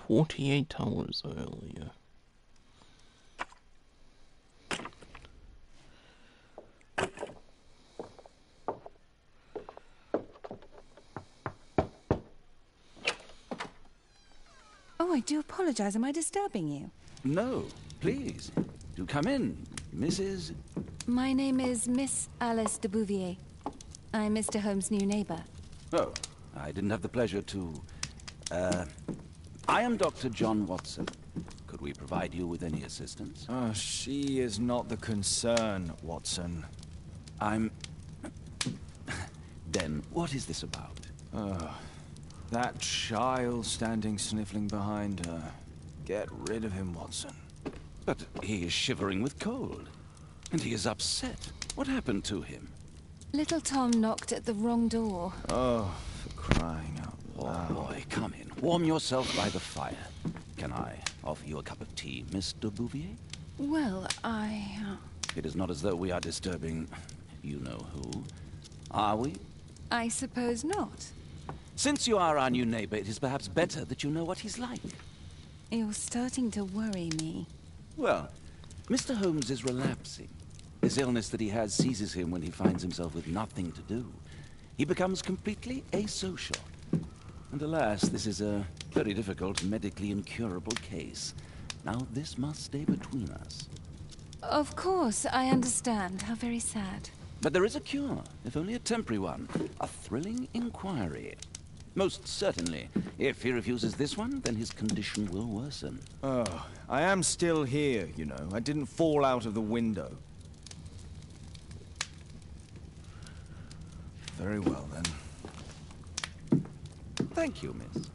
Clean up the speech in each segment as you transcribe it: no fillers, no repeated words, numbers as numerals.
$48 earlier. Oh, I do apologize. Am I disturbing you? No, please. Do come in, Mrs. My name is Miss Alice de Bouvier. I'm Mr. Holmes' new neighbor. Oh, I didn't have the pleasure to... I am Dr. John Watson. Could we provide you with any assistance? Oh, she is not the concern, Watson. I'm... Then, what is this about? Oh, that child standing sniffling behind her. Get rid of him, Watson. But he is shivering with cold. And he is upset. What happened to him? Little Tom knocked at the wrong door. Oh, for crying out loud. Oh, boy, come in. Warm yourself by the fire. Can I offer you a cup of tea, Miss de Bouvier? Well, It is not as though we are disturbing you-know-who. Are we? I suppose not. Since you are our new neighbor, it is perhaps better that you know what he's like. You're starting to worry me. Well, Mr. Holmes is relapsing. This illness that he has seizes him when he finds himself with nothing to do. He becomes completely asocial. And alas, this is a very difficult, medically incurable case. Now, this must stay between us. Of course, I understand. How very sad. But there is a cure, if only a temporary one. A thrilling inquiry. Most certainly. If he refuses this one, then his condition will worsen. Oh, I am still here, you know. I didn't fall out of the window. Very well, then. Thank you, miss.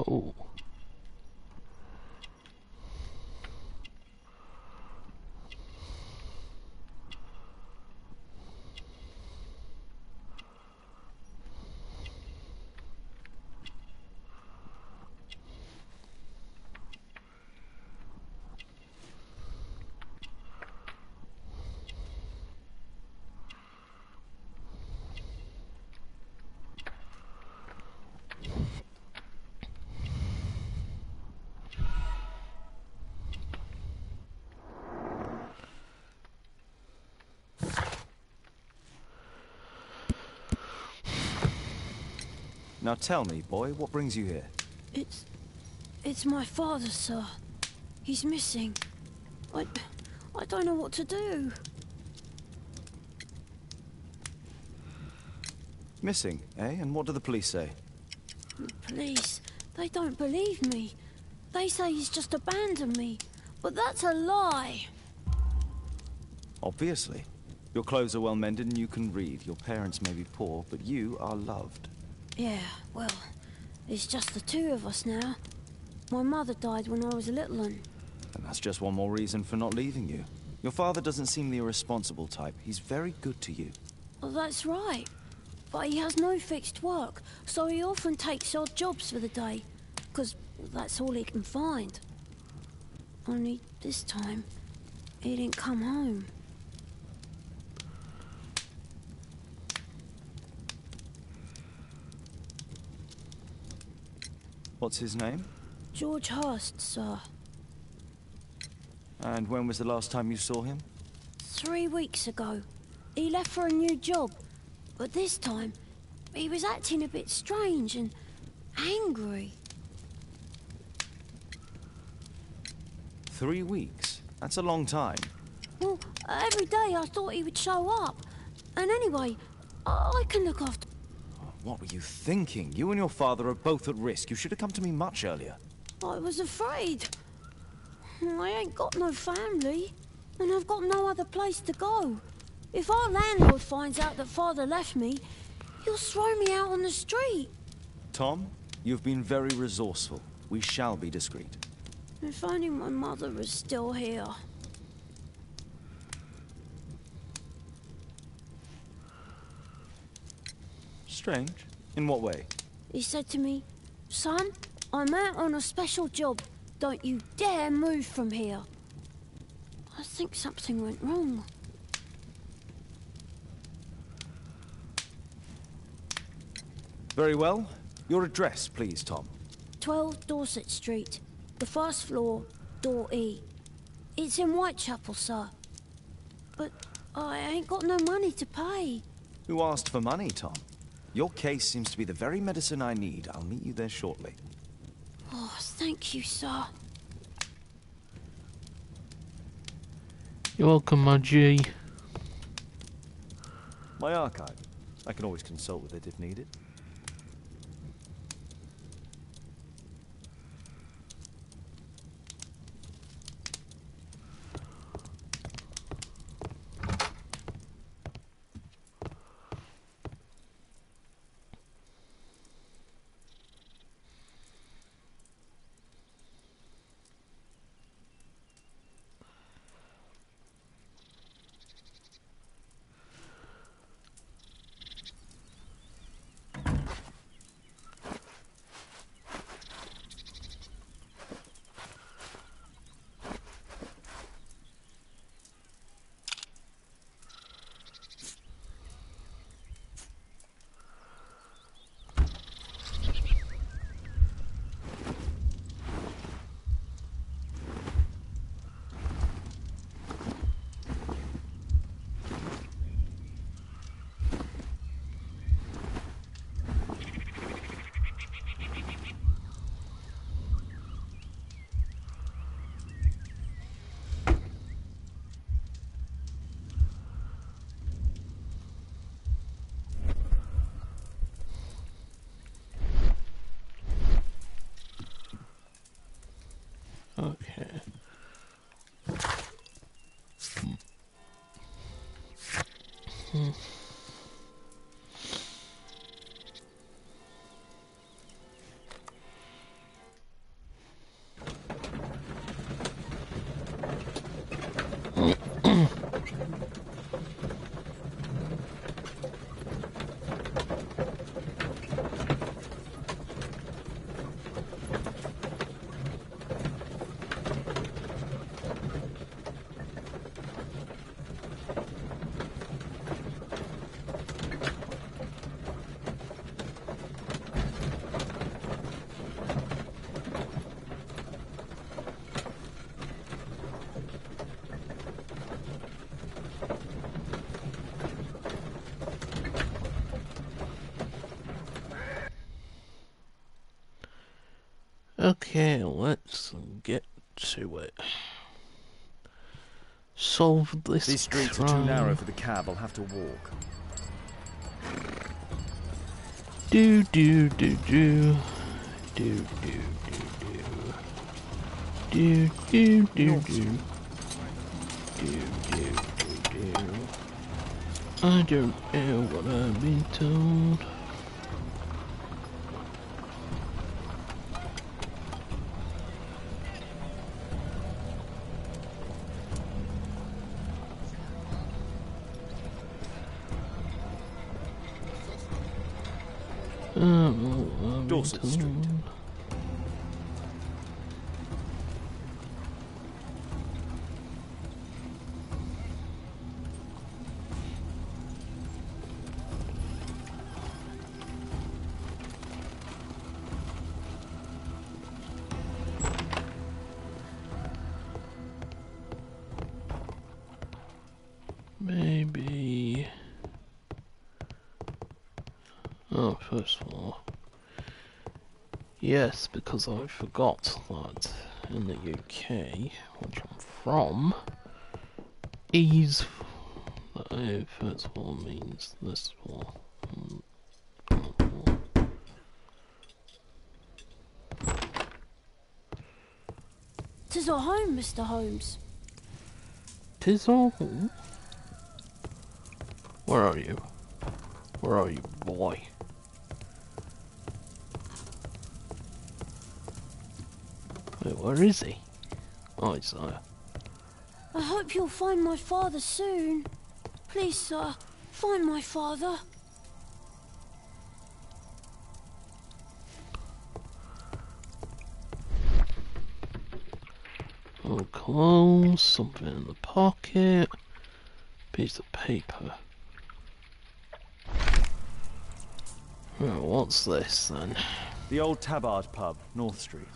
Oh. Now tell me, boy, what brings you here? It's my father, sir. He's missing. I don't know what to do. Missing, eh? And what do the police say? The police, they don't believe me. They say he's just abandoned me. But that's a lie. Obviously. Your clothes are well mended and you can read. Your parents may be poor, but you are loved. Yeah, well, it's just the two of us now. My mother died when I was a little one. And that's just one more reason for not leaving you. Your father doesn't seem the irresponsible type. He's very good to you. Well, that's right. But he has no fixed work, so he often takes odd jobs for the day. 'Cause that's all he can find. Only this time, he didn't come home. What's his name? George Hurst, sir. And when was the last time you saw him? 3 weeks ago. He left for a new job. But this time, he was acting a bit strange and angry. 3 weeks? That's a long time. Well, every day I thought he would show up. And anyway, I can look after... What were you thinking? You and your father are both at risk. You should have come to me much earlier. I was afraid. I ain't got no family. And I've got no other place to go. If our landlord finds out that father left me, he'll throw me out on the street. Tom, you've been very resourceful. We shall be discreet. If only my mother was still here. Strange. In what way? He said to me, "Son, I'm out on a special job. Don't you dare move from here." I think something went wrong. Very well. Your address, please, Tom. 12 Dorset Street, the first floor, door E. It's in Whitechapel, sir. But I ain't got no money to pay. Who asked for money, Tom? Your case seems to be the very medicine I need. I'll meet you there shortly. Oh, thank you, sir. You're welcome, my G. My archive. I can always consult with it if needed. Okay, let's get to it. Solve this These streets are too narrow for the cab. I'll have to walk. Do do do do do do do do do do do do do. I don't know what I've been told. Dorset Street. Maybe. Oh, first floor. Yes, because I forgot that in the UK, which I'm from, is first floor means this floor. Tis our home, Mr. Holmes. 'Tis all. Where are you? Where are you, boy? Wait, where is he? Oh, he's there. I hope you'll find my father soon. Please, sir, find my father. Oh, clothes, something in the pocket, piece of paper. Well, what's this then? The old Tabard pub, North Street.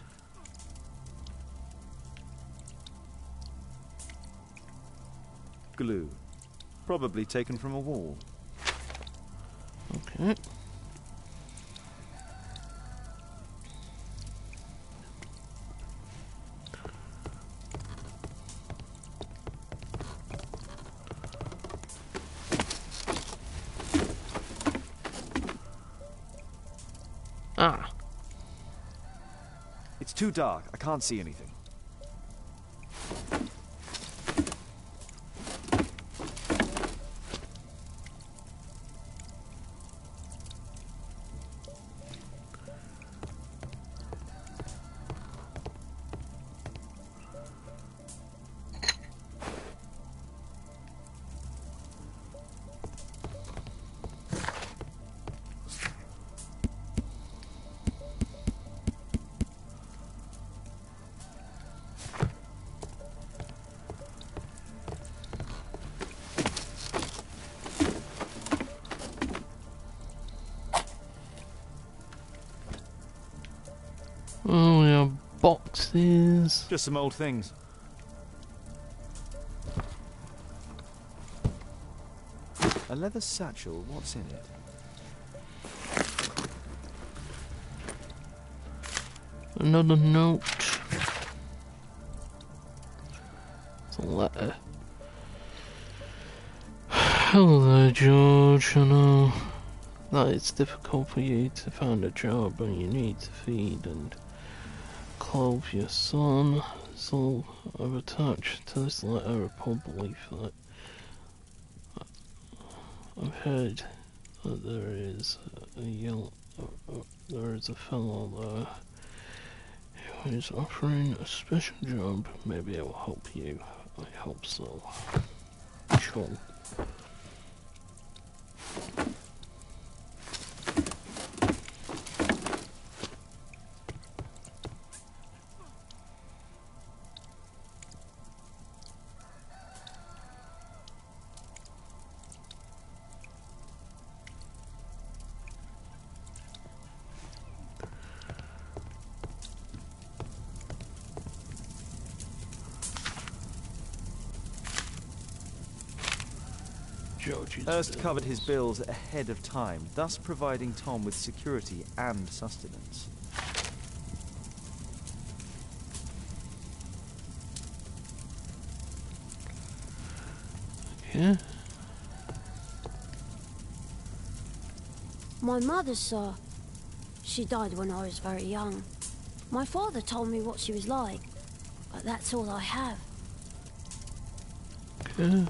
Glue. Probably taken from a wall. Okay. Ah. It's too dark. I can't see anything. Oh, we have boxes. Just some old things. A leather satchel. What's in it? Another note. It's a letter. Hello there, George. I know that it's difficult for you to find a job and you need to feed and clothe your son. So I've attached to this letter a pub leaflet. I've heard that there is a fellow there who is offering a special job. Maybe it will help you. I hope so. Sure. Hurst covered his bills ahead of time, thus providing Tom with security and sustenance. Okay. My mother, sir. She died when I was very young. My father told me what she was like, but that's all I have. Okay.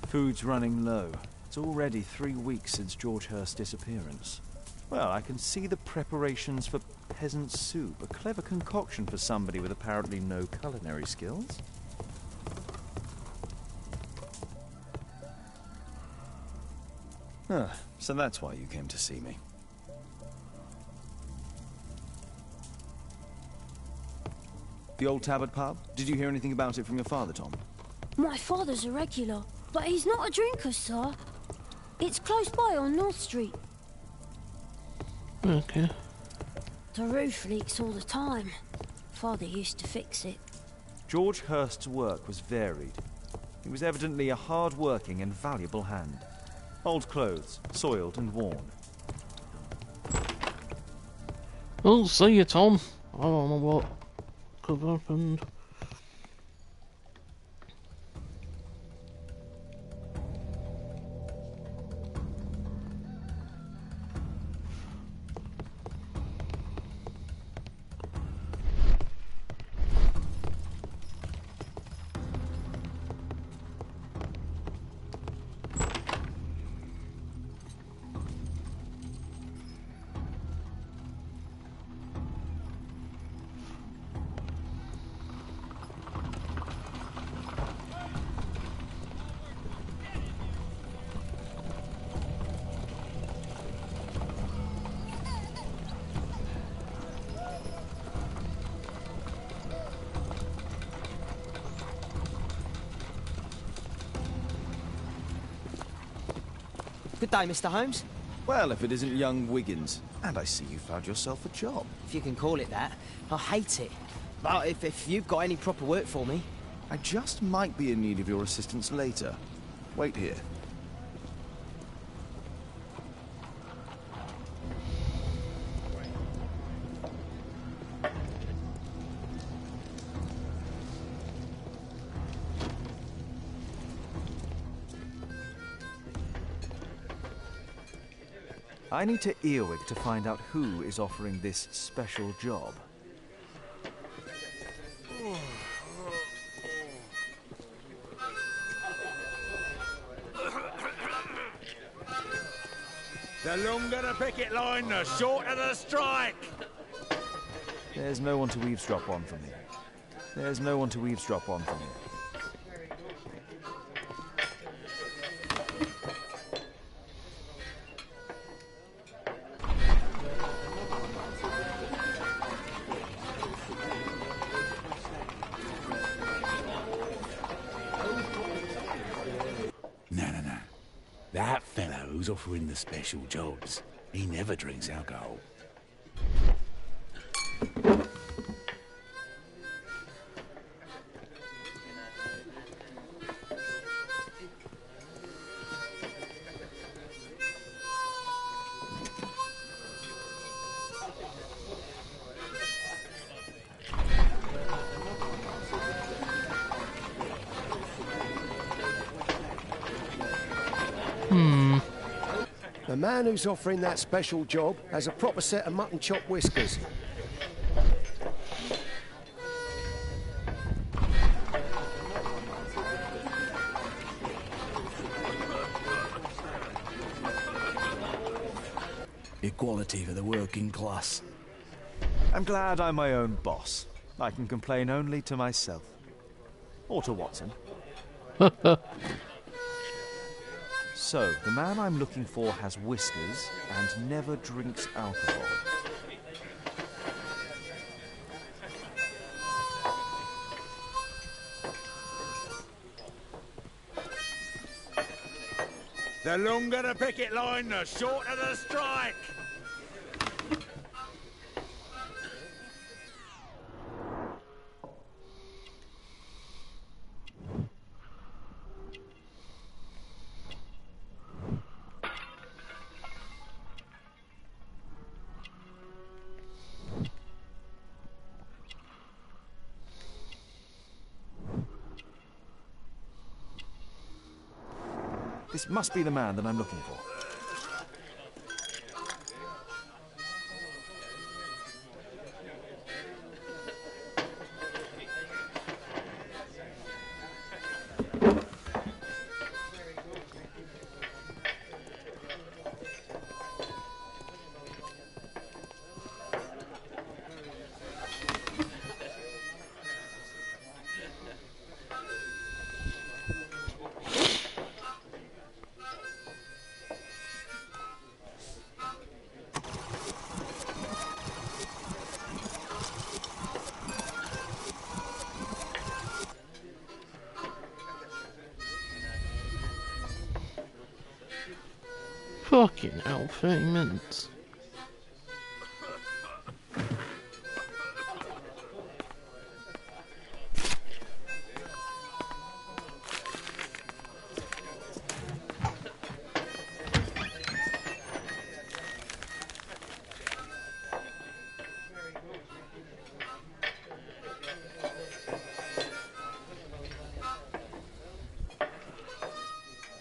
Food's running low. It's already 3 weeks since George Hurst's disappearance. Well, I can see the preparations for peasant soup, a clever concoction for somebody with apparently no culinary skills. Ah, so that's why you came to see me. The old Tabard pub? Did you hear anything about it from your father, Tom? My father's a regular, but he's not a drinker, sir. It's close by on North Street. Okay. The roof leaks all the time. Father used to fix it. George Hurst's work was varied. He was evidently a hard-working and valuable hand. Old clothes, soiled and worn. Well, see you, Tom. I don't know what could have happened. Good day, Mr. Holmes. Well, if it isn't young Wiggins. And I see you found yourself a job. If you can call it that. I hate it. But if you've got any proper work for me... I just might be in need of your assistance later. Wait here. I need to earwig to find out who is offering this special job. The longer the picket line, the shorter the strike! There's no one to eavesdrop on from here. There's no one to eavesdrop on from here. No. That fellow who's offering the special jobs, he never drinks alcohol. The man who's offering that special job has a proper set of mutton chop whiskers. Equality for the working class. I'm glad I'm my own boss. I can complain only to myself. Or to Watson. So, the man I'm looking for has whiskers and never drinks alcohol. The longer the picket line, the shorter the strike! This must be the man that I'm looking for. Fucking hell, 30 minutes.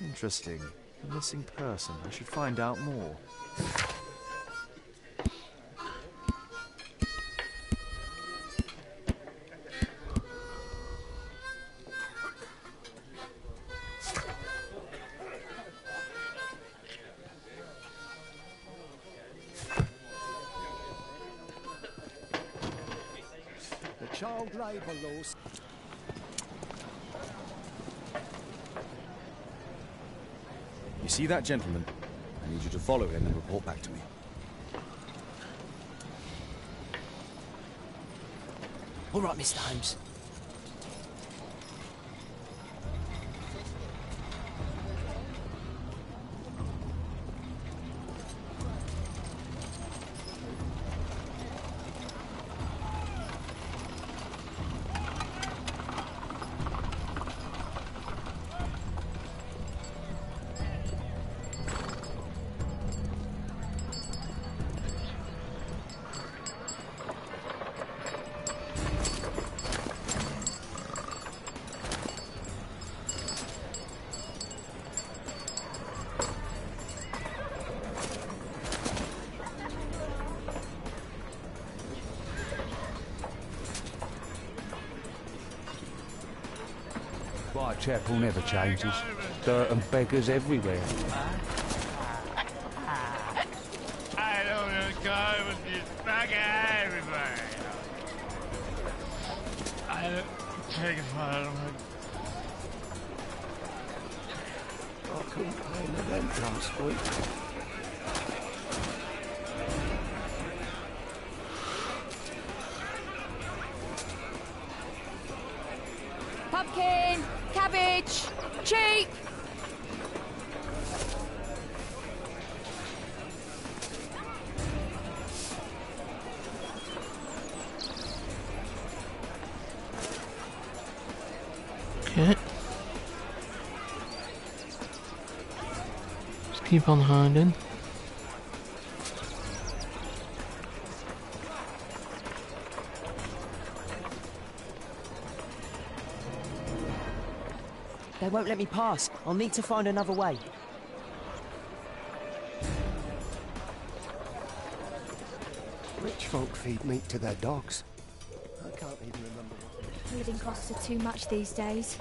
Interesting. A missing person. I should find out more. The child labour laws. You see that gentleman? I need you to follow him and report back to me. All right, Mr. Holmes. Whitechapel never changes. Dirt and beggars everywhere. I don't want to go with this bugger everywhere. I don't take a photo of it. I couldn't pay the rent last week. Pumpkin! Cabbage! Cheap! Okay. Just keep on hiding. They won't let me pass. I'll need to find another way. Rich folk feed meat to their dogs. I can't even remember what... Living costs are too much these days.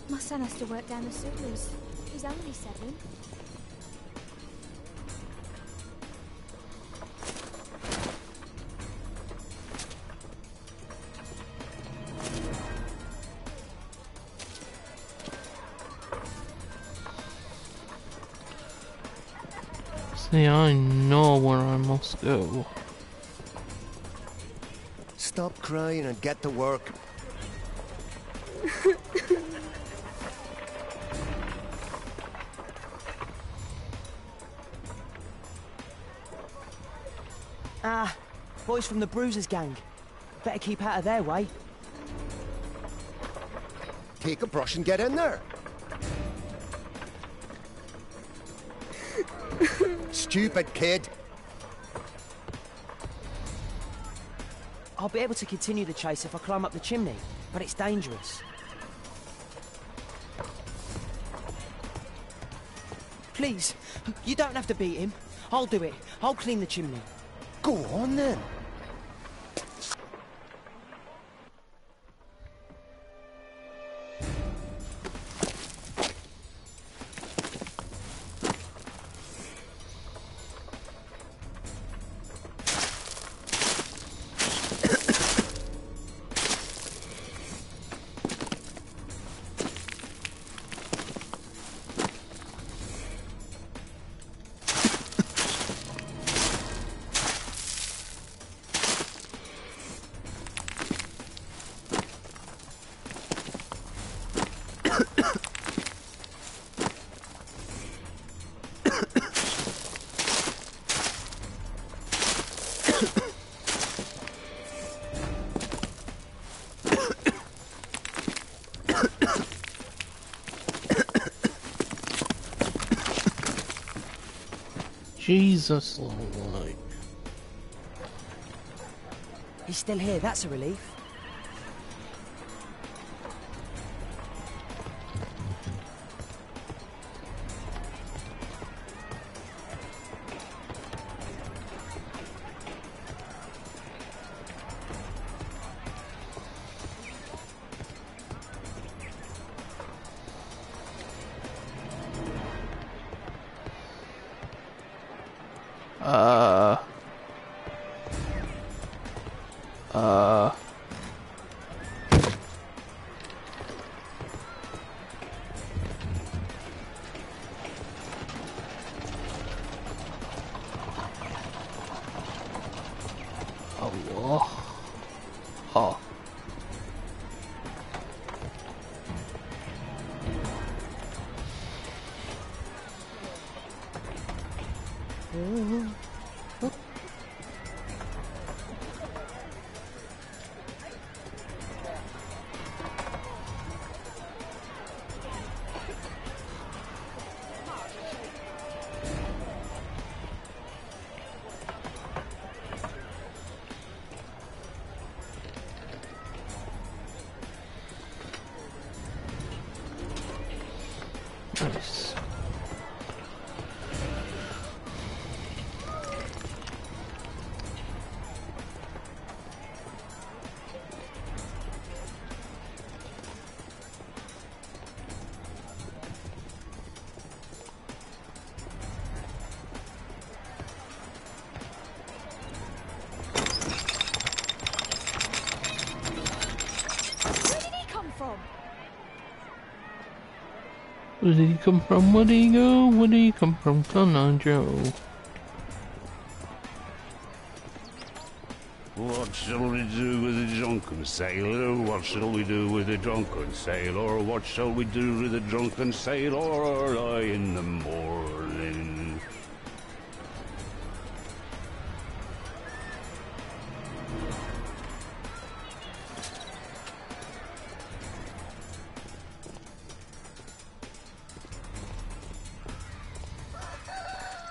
My son has to work down the sewers. He's only 7. See, I know where I must go. Stop crying and get to work. Ah, boys from the Bruisers gang. Better keep out of their way. Take a brush and get in there. Stupid kid. I'll be able to continue the chase if I climb up the chimney, but it's dangerous. Please, you don't have to beat him. I'll do it. I'll clean the chimney. Go on then. Jesus, Lord. He's still here, that's a relief. Allah. Ha. Nice. Where did he come from? Where did he come from? Where did he go? Where did he come from? Come on, Joe. What shall we do with the drunken sailor? What shall we do with the drunken sailor? What shall we do with the drunken sailor? Early in the morning.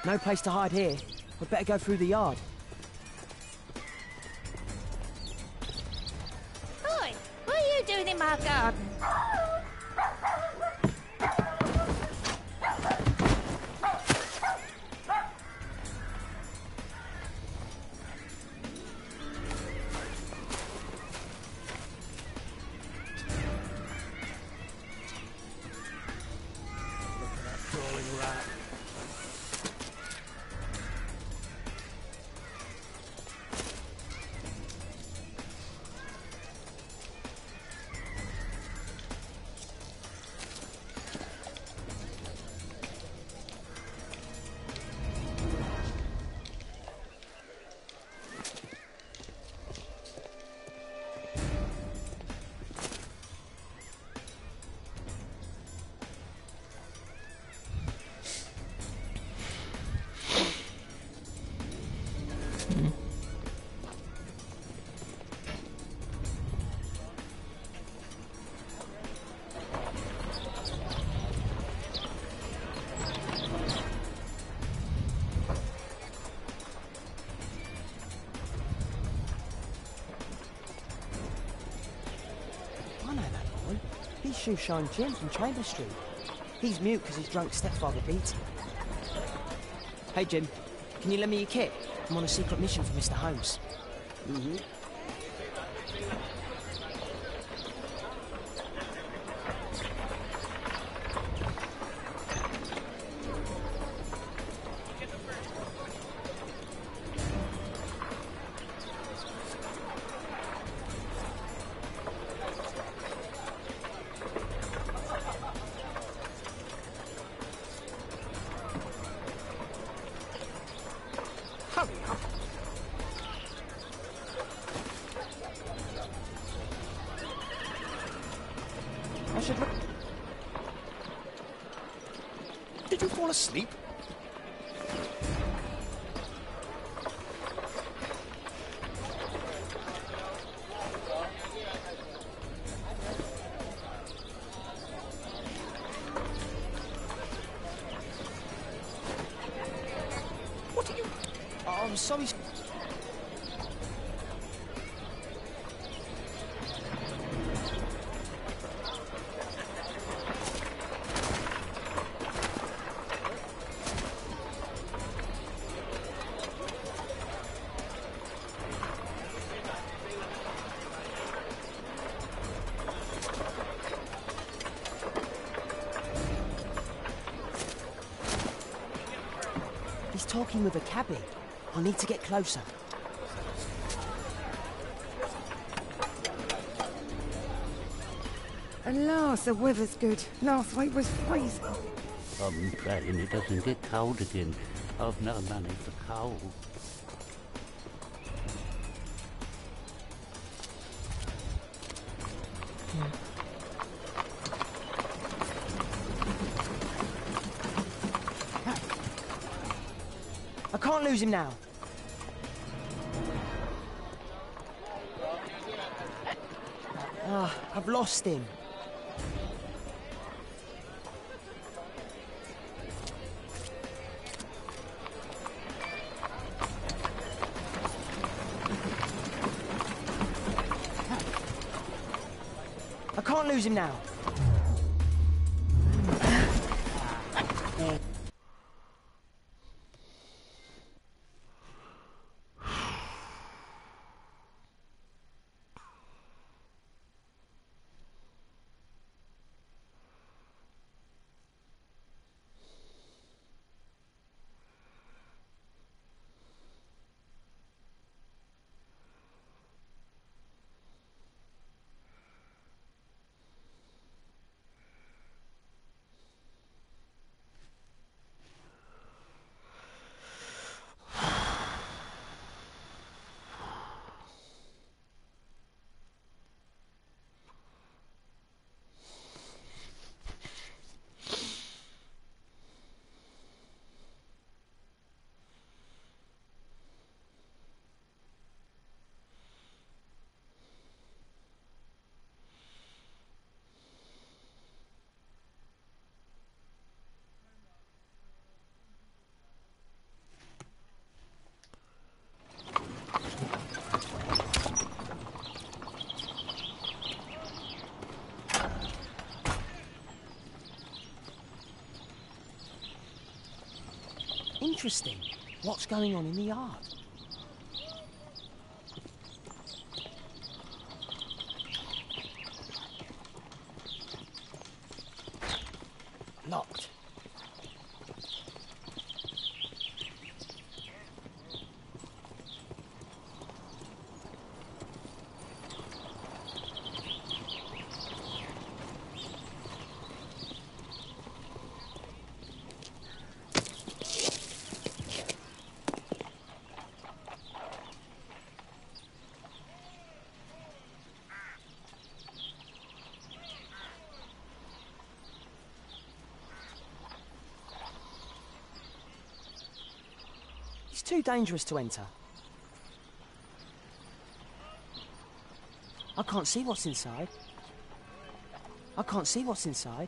No place to hide here. We'd better go through the yard. Oi, what are you doing in my garden? Crawling rat. He's Shoeshine Jim from Chamber Street. He's mute because his drunk stepfather beats him. Hey, Jim. Can you lend me your kit? I'm on a secret mission for Mr. Holmes. Mm-hmm. Hurry up. I should look. Did you fall asleep? What are you... Oh, I'm sorry. He's talking with a cabbie. I need to get closer. At last, the weather's good. Last week was freezing. I'm praying it doesn't get cold again. I've no money for coal. I can't lose him now. I've lost him. I can't lose him now. Interesting. What's going on in the yard? Locked. It's too dangerous to enter. I can't see what's inside. I can't see what's inside.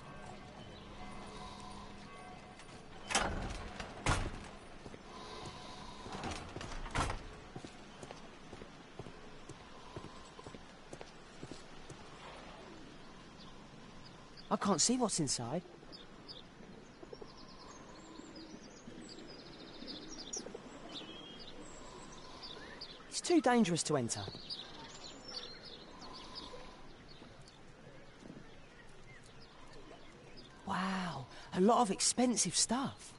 I can't see what's inside. too dangerous to enter. Wow, a lot of expensive stuff.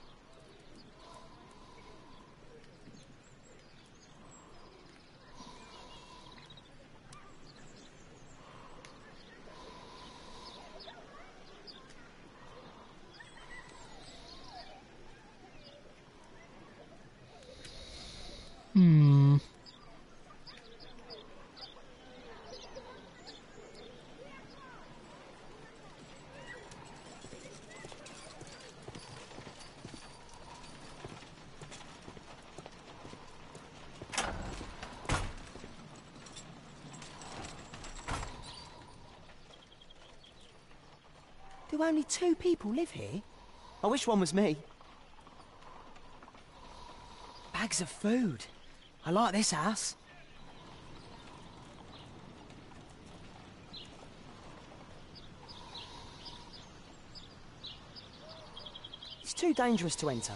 Do only 2 people live here? I wish one was me. Bags of food. I like this house. It's too dangerous to enter.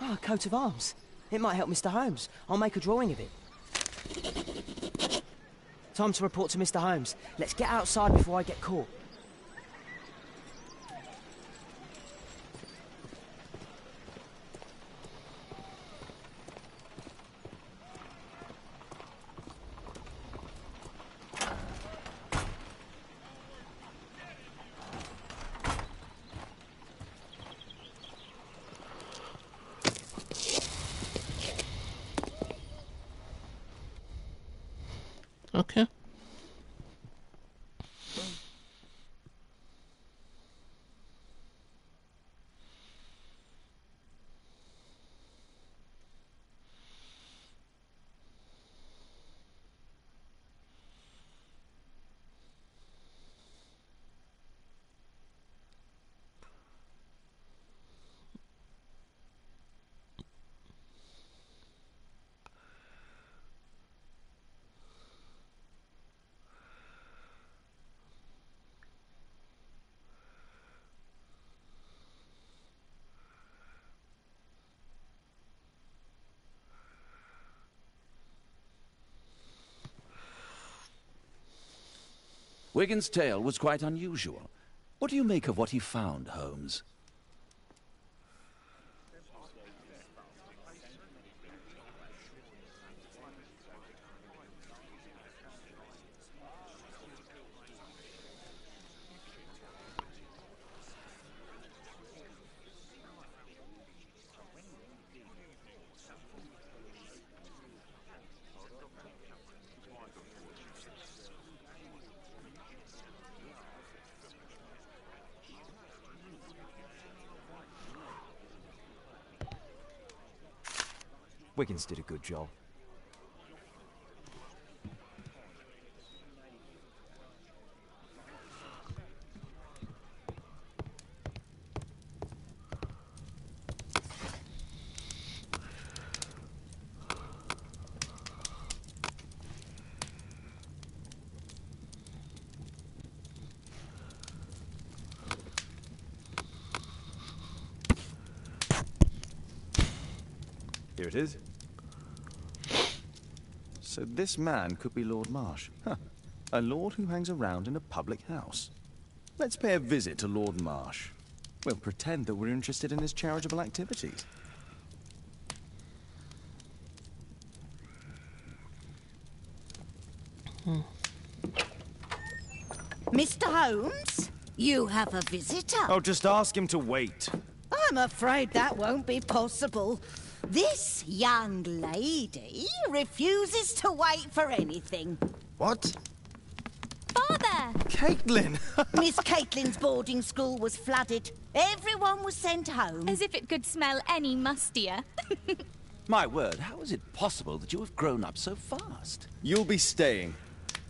Ah, a coat of arms. It might help Mr. Holmes. I'll make a drawing of it. Time to report to Mr. Holmes. Let's get outside before I get caught. Okay. Wigan's tale was quite unusual. What do you make of what he found, Holmes? Wiggins did a good job. Here it is. So this man could be Lord Marsh. Huh. A lord who hangs around in a public house. Let's pay a visit to Lord Marsh. We'll pretend that we're interested in his charitable activities. Mr. Holmes, you have a visitor. Oh, just ask him to wait. I'm afraid that won't be possible. This young lady refuses to wait for anything. What? Father! Caitlin! Miss Caitlin's boarding school was flooded. Everyone was sent home. As if it could smell any mustier. My word, how is it possible that you have grown up so fast? You'll be staying.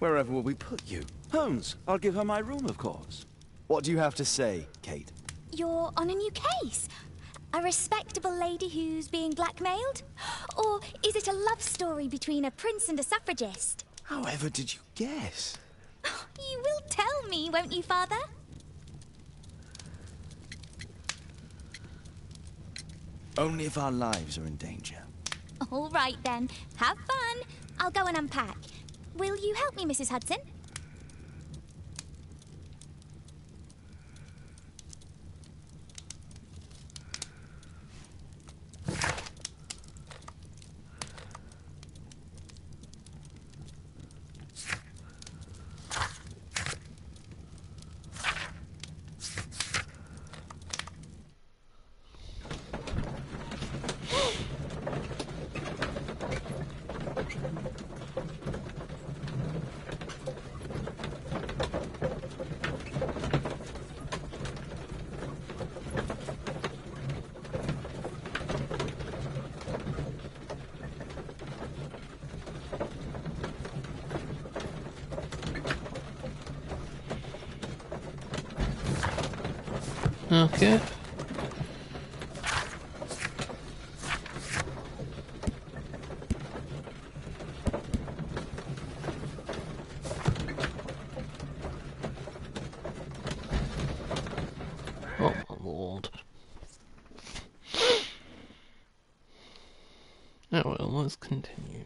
Wherever will we put you? Holmes, I'll give her my room, of course. What do you have to say, Kate? You're on a new case. A respectable lady who's being blackmailed? Or is it a love story between a prince and a suffragist? However did you guess? You will tell me, won't you, Father? Only if our lives are in danger. All right, then. Have fun. I'll go and unpack. Will you help me, Mrs. Hudson? Okay. Oh my lord. Oh well, let's continue.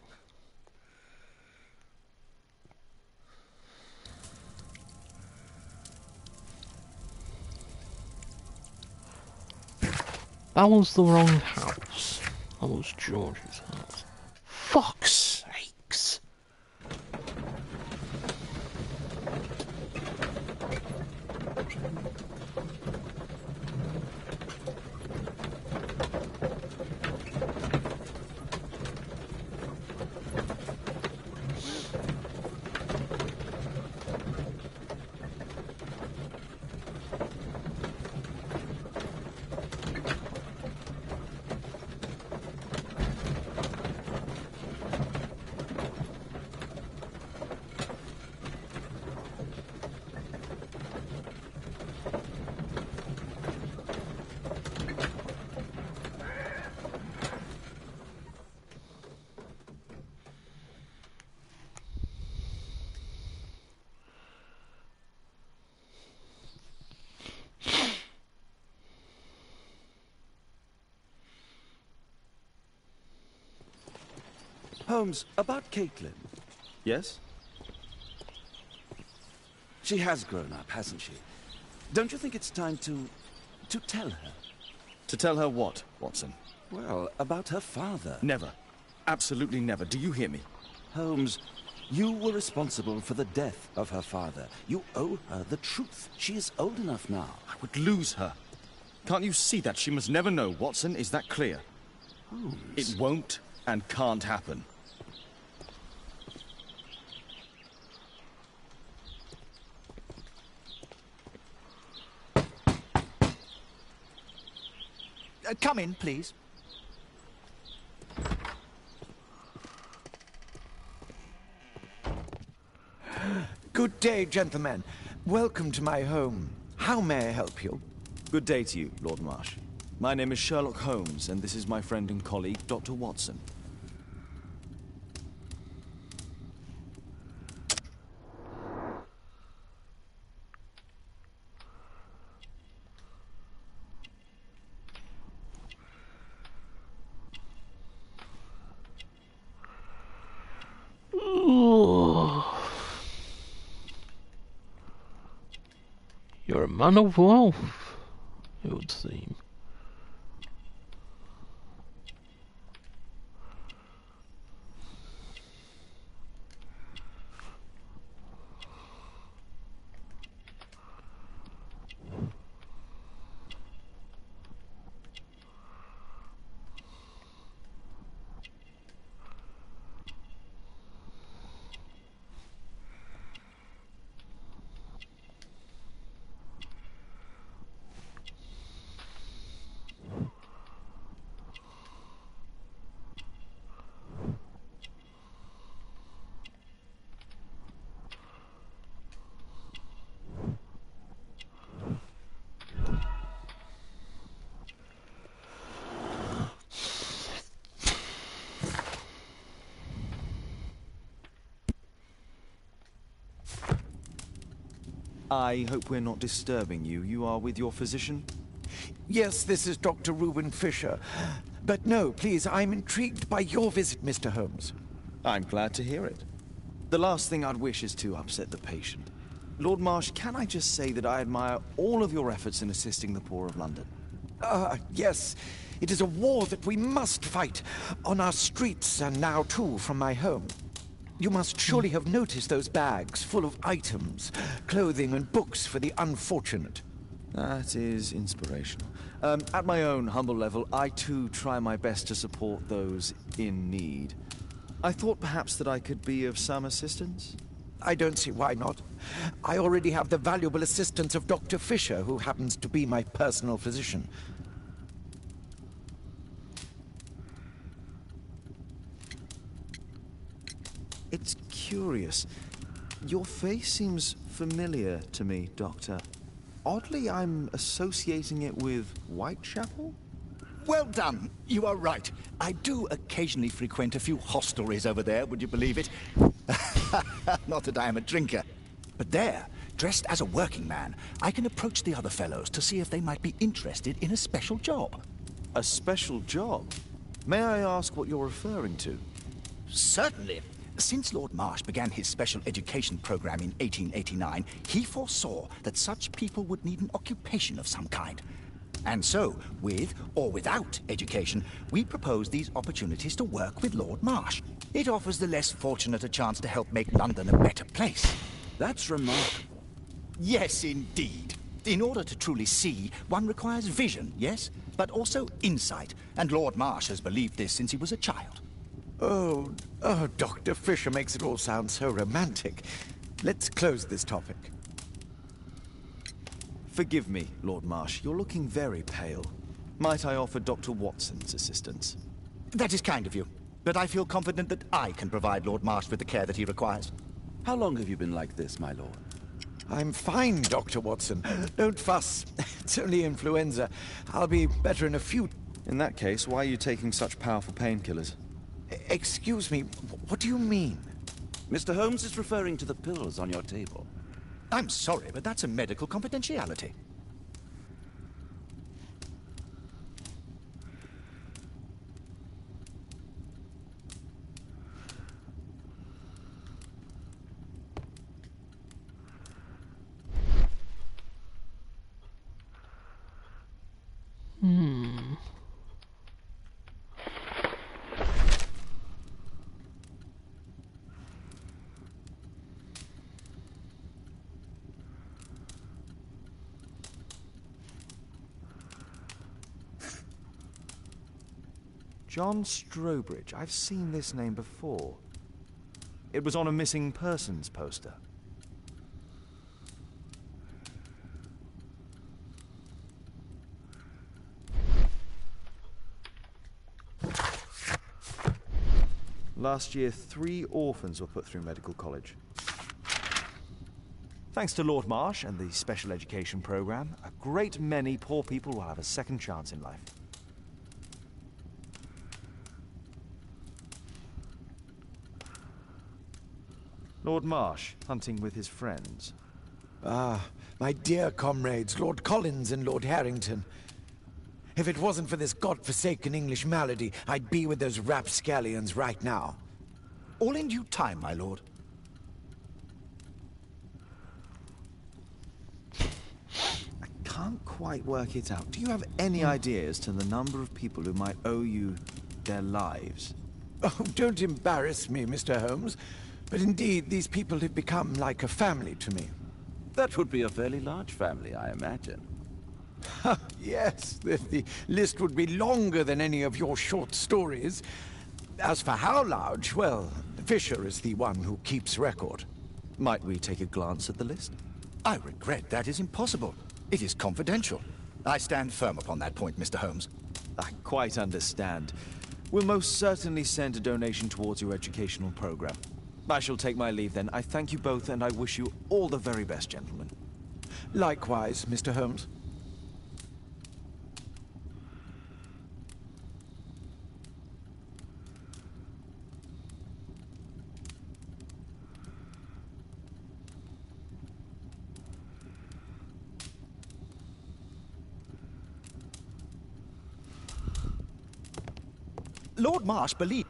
That was the wrong house. That was George's house. Fuck's sakes. Holmes, about Caitlin. Yes? She has grown up, hasn't she? Don't you think it's time to tell her? To tell her what, Watson? Well, about her father. Never. Absolutely never. Do you hear me? Holmes, you were responsible for the death of her father. You owe her the truth. She is old enough now. I would lose her. Can't you see that? She must never know, Watson. Is that clear? Holmes. It won't and can't happen. Come in, please. Good day, gentlemen. Welcome to my home. How may I help you? Good day to you, Lord Marsh. My name is Sherlock Holmes, and this is my friend and colleague, Dr. Watson. You're a man of wealth, it would seem. I hope we're not disturbing you. You are with your physician? Yes, this is Dr. Reuben Fisher. But no, please, I'm intrigued by your visit, Mr. Holmes. I'm glad to hear it. The last thing I'd wish is to upset the patient. Lord Marsh, can I just say that I admire all of your efforts in assisting the poor of London? Yes. It is a war that we must fight, on our streets and now too from my home. You must surely have noticed those bags full of items, clothing and books for the unfortunate. That is inspirational. At my own humble level, I too try my best to support those in need. I thought perhaps that I could be of some assistance. I don't see why not. I already have the valuable assistance of Dr. Fisher, who happens to be my personal physician. It's curious. Your face seems familiar to me, Doctor. Oddly, I'm associating it with Whitechapel? Well done. You are right. I do occasionally frequent a few hostelries over there, would you believe it? Not that I am a drinker. But there, dressed as a working man, I can approach the other fellows to see if they might be interested in a special job. A special job? May I ask what you're referring to? Certainly. Since Lord Marsh began his special education program in 1889, he foresaw that such people would need an occupation of some kind. And so, with or without education, we propose these opportunities to work with Lord Marsh. It offers the less fortunate a chance to help make London a better place. That's remarkable. Yes, indeed. In order to truly see, one requires vision, yes, but also insight. And Lord Marsh has believed this since he was a child. Oh, Dr. Fisher makes it all sound so romantic. Let's close this topic. Forgive me, Lord Marsh. You're looking very pale. Might I offer Dr. Watson's assistance? That is kind of you, but I feel confident that I can provide Lord Marsh with the care that he requires. How long have you been like this, my lord? I'm fine, Dr. Watson. Don't fuss. It's only influenza. I'll be better in a few... In that case, why are you taking such powerful painkillers? Excuse me, what do you mean? Mr. Holmes is referring to the pills on your table. I'm sorry, but that's a medical confidentiality. John Strobridge. I've seen this name before. It was on a missing persons poster. Last year, 3 orphans were put through medical college. Thanks to Lord Marsh and the special education program, a great many poor people will have a second chance in life. Lord Marsh, hunting with his friends. Ah, my dear comrades, Lord Collins and Lord Harrington. If it wasn't for this godforsaken English malady, I'd be with those rapscallions right now. All in due time, my lord. I can't quite work it out. Do you have any idea as to the number of people who might owe you their lives? Oh, don't embarrass me, Mr. Holmes. But indeed, these people have become like a family to me. That would be a fairly large family, I imagine. Yes, the list would be longer than any of your short stories. As for how large, well, Fisher is the one who keeps record. Might we take a glance at the list? I regret that is impossible. It is confidential. I stand firm upon that point, Mr. Holmes. I quite understand. We'll most certainly send a donation towards your educational program. I shall take my leave then. I thank you both, and I wish you all the very best, gentlemen. Likewise, Mr. Holmes. Lord Marsh believed...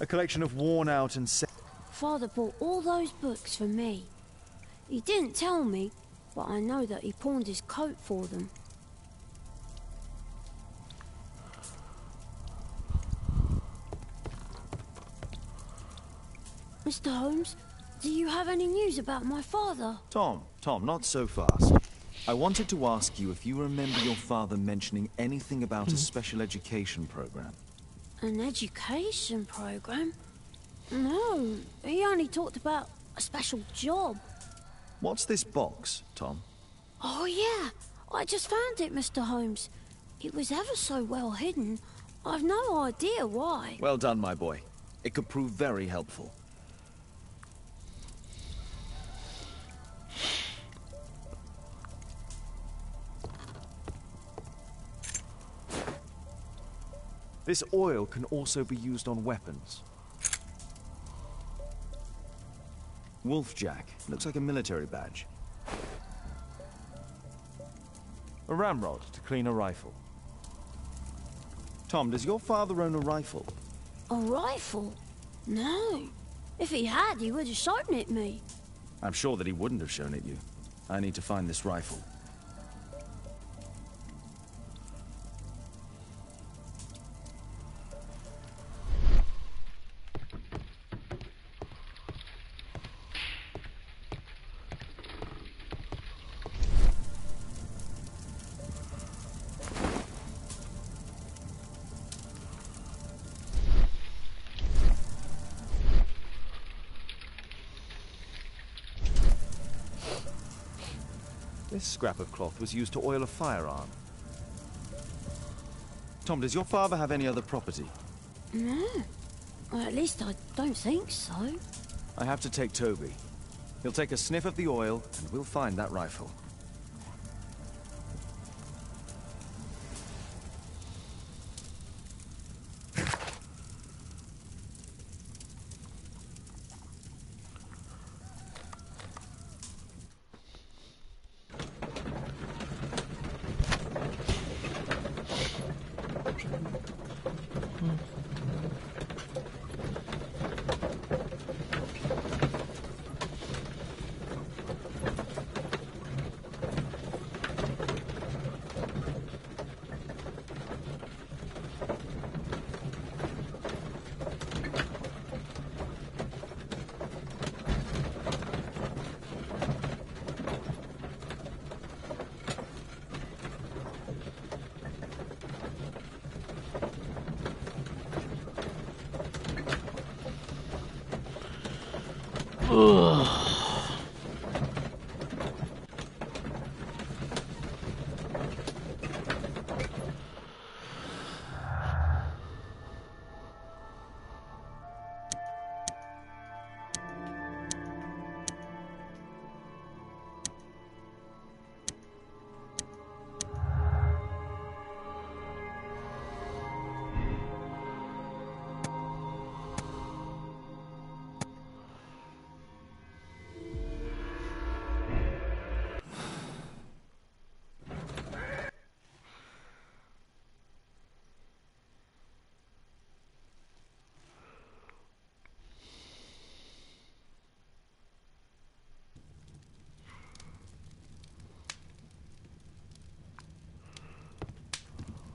A collection of worn-out and... Father bought all those books for me. He didn't tell me, but I know that he pawned his coat for them. Mr. Holmes, do you have any news about my father? Tom, not so fast. I wanted to ask you if you remember your father mentioning anything about a special education program. An education program? No, he only talked about a special job. What's this box, Tom? Oh yeah, I just found it, Mr. Holmes. It was ever so well hidden. I've no idea why. Well done, my boy. It could prove very helpful. This oil can also be used on weapons. Wolfjack. Looks like a military badge. A ramrod to clean a rifle. Tom, does your father own a rifle? A rifle? No. If he had, he would have shown it me. I'm sure that he wouldn't have shown it you. I need to find this rifle. This scrap of cloth was used to oil a firearm. Tom, does your father have any other property? No. Well, at least I don't think so. I have to take Toby. He'll take a sniff of the oil, and we'll find that rifle.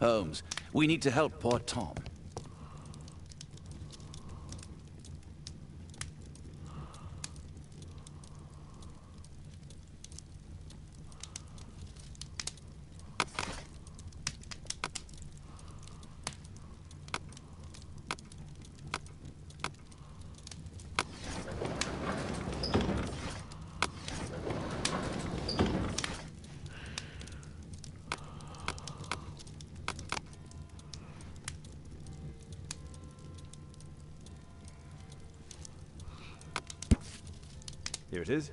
Holmes, we need to help poor Tom. Here it is.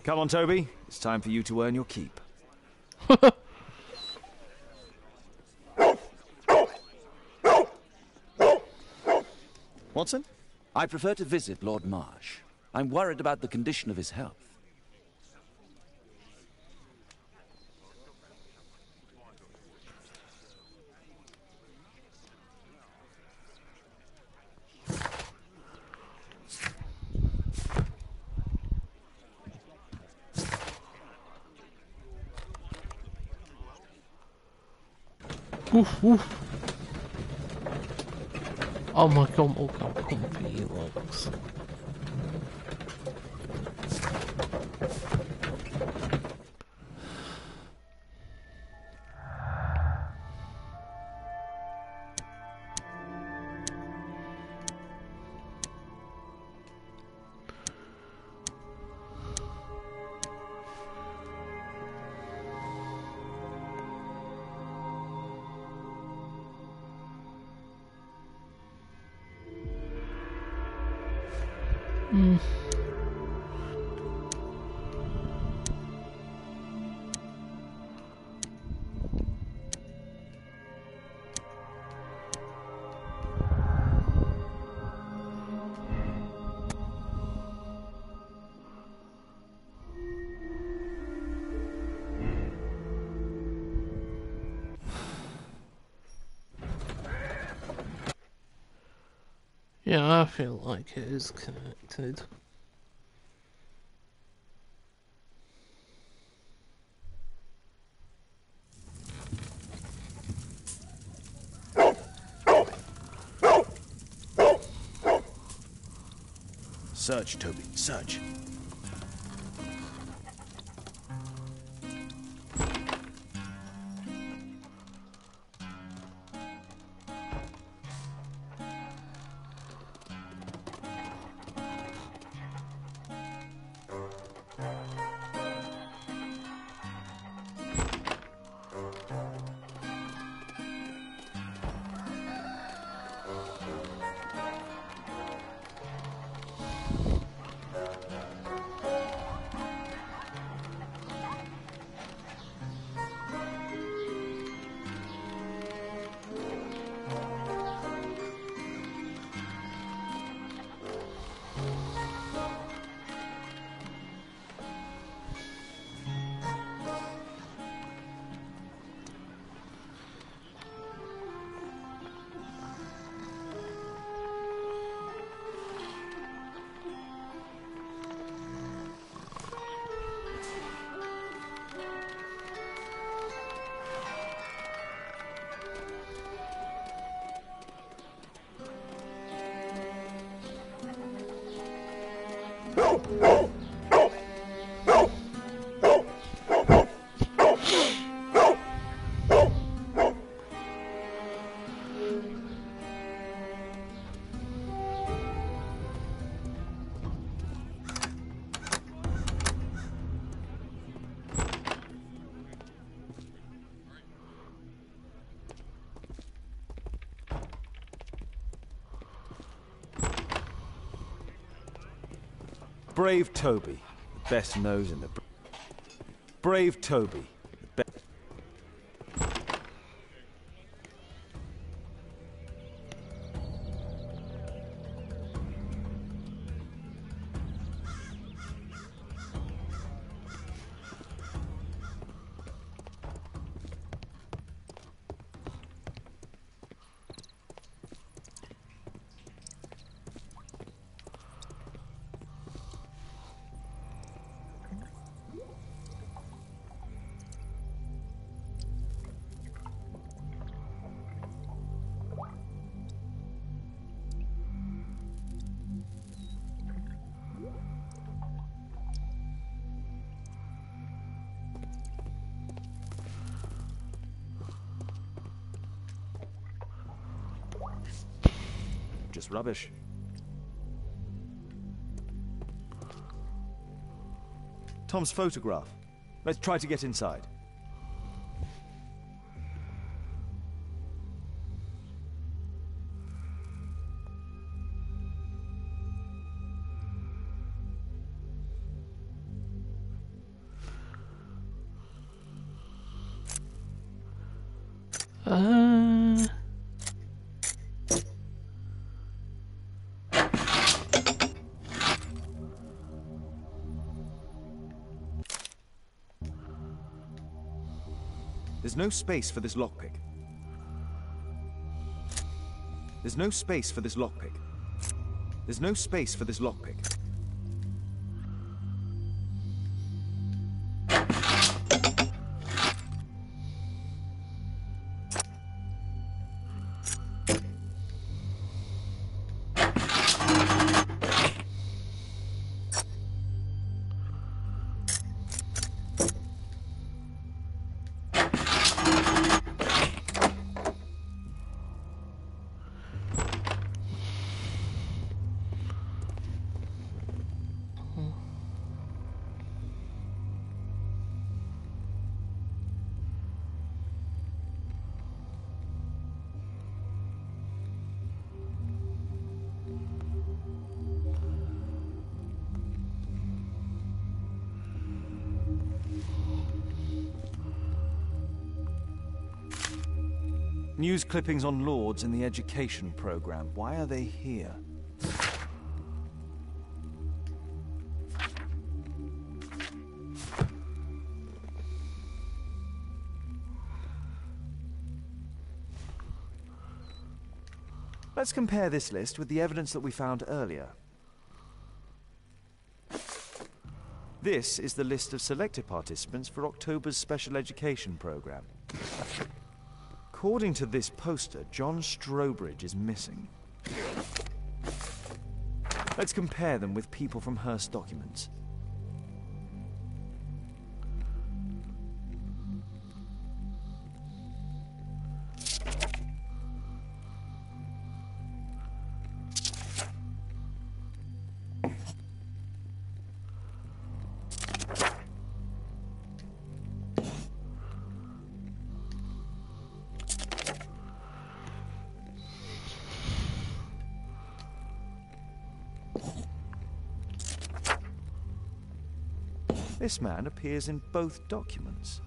Come on, Toby. It's time for you to earn your keep. Watson? I prefer to visit Lord Marsh. I'm worried about the condition of his health. Woof woof. Oh my god, look how comfy he looks. Yeah, I feel like it is connected. Search, Toby, search. Brave Toby, the best nose in the... Brave Toby, the best... Just rubbish. Tom's photograph. Let's try to get inside. There's no space for this lockpick. There's no space for this lockpick. There's no space for this lockpick. News clippings on Lords in the education program. Why are they here? Let's compare this list with the evidence that we found earlier. This is the list of selected participants for October's special education program. According to this poster, John Strobridge is missing. Let's compare them with people from Hearst documents. This man appears in both documents.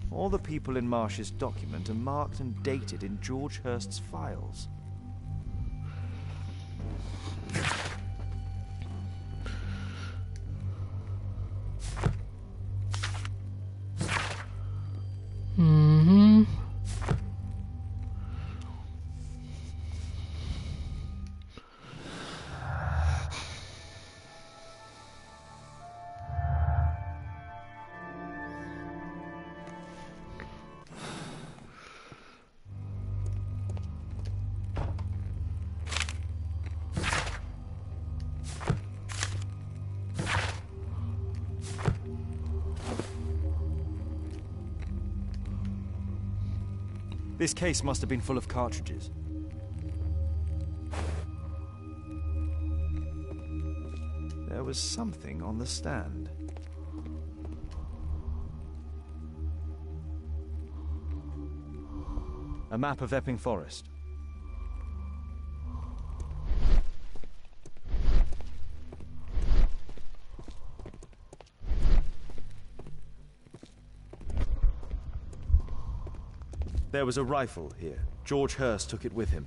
All the people in Marsh's document are marked and dated in George Hurst's files. This case must have been full of cartridges. There was something on the stand. A map of Epping Forest. There was a rifle here. George Hurst took it with him.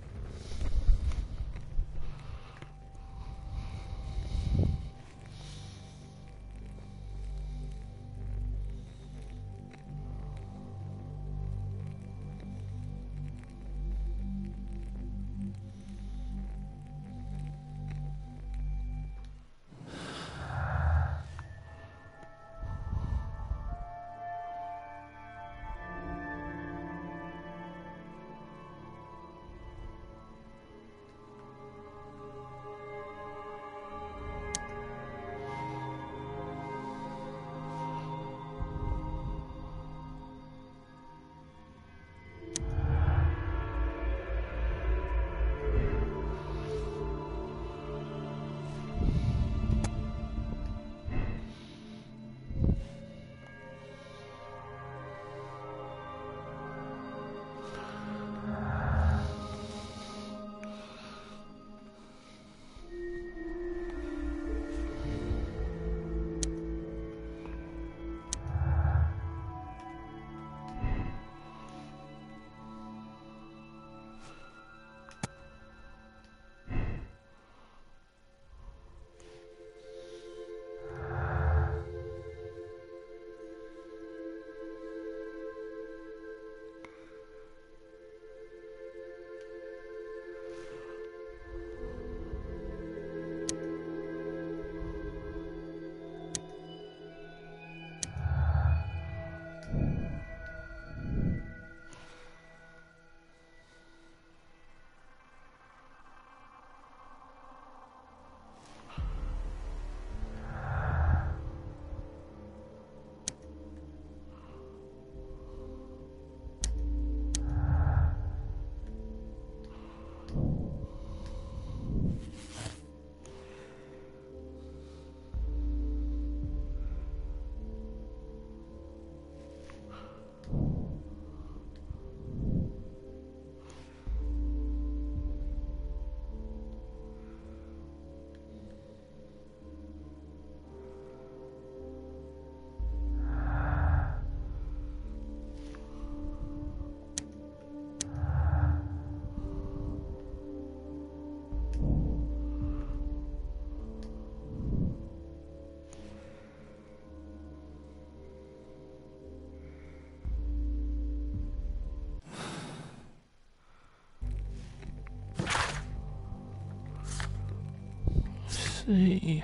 see.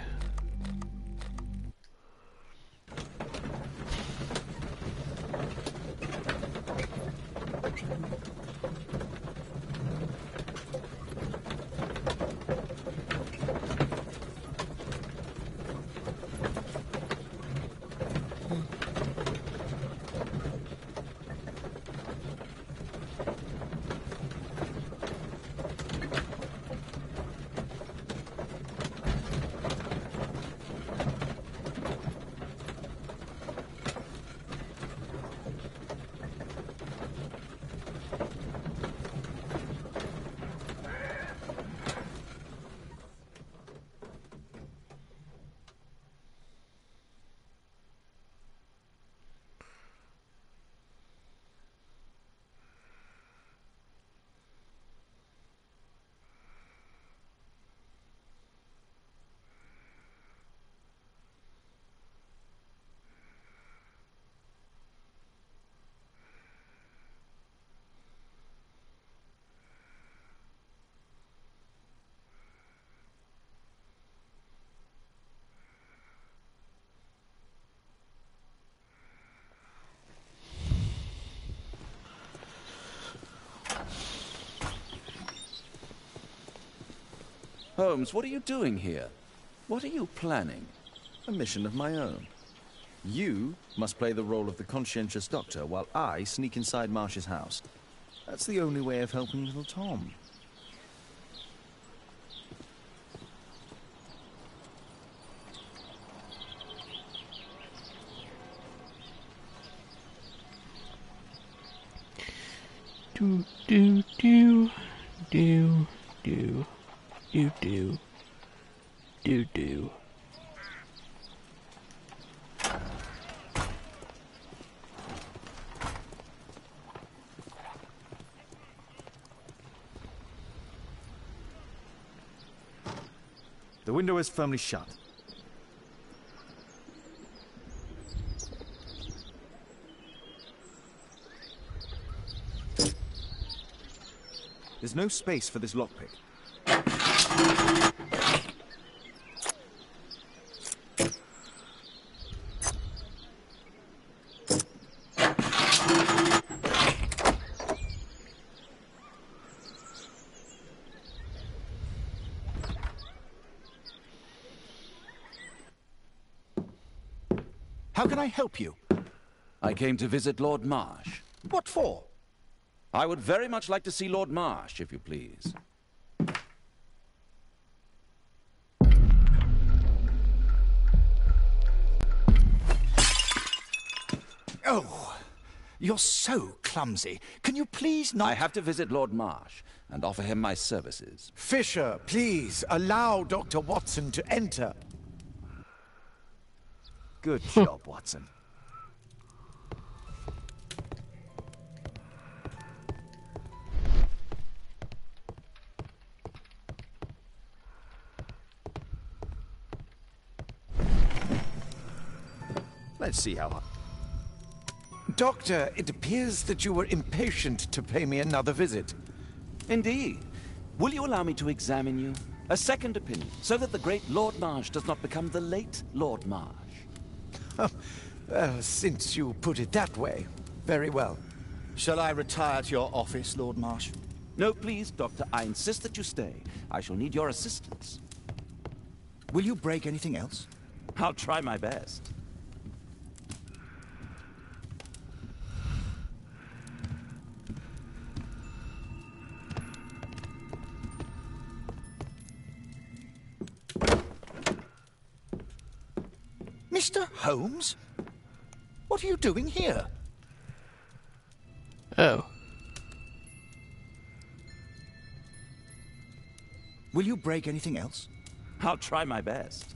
Holmes, what are you doing here? What are you planning? A mission of my own. You must play the role of the conscientious doctor while I sneak inside Marsh's house. That's the only way of helping little Tom. Do do do do do do do do do. The window is firmly shut. There's no space for this lockpick. How can I help you? I came to visit Lord Marsh. What for? I would very much like to see Lord Marsh, if you please. Oh, you're so clumsy. Can you please not... I have to visit Lord Marsh and offer him my services. Fisher, please, allow Dr. Watson to enter. Good job, Watson. Let's see how... Doctor, it appears that you were impatient to pay me another visit. Indeed. Will you allow me to examine you? A second opinion, so that the great Lord Marsh does not become the late Lord Marsh. Well, since you put it that way, very well. Shall I retire to your office, Lord Marsh? No, please, Doctor. I insist that you stay. I shall need your assistance. Will you break anything else? I'll try my best. Mr. Holmes? What are you doing here? Oh. Will you break anything else? I'll try my best.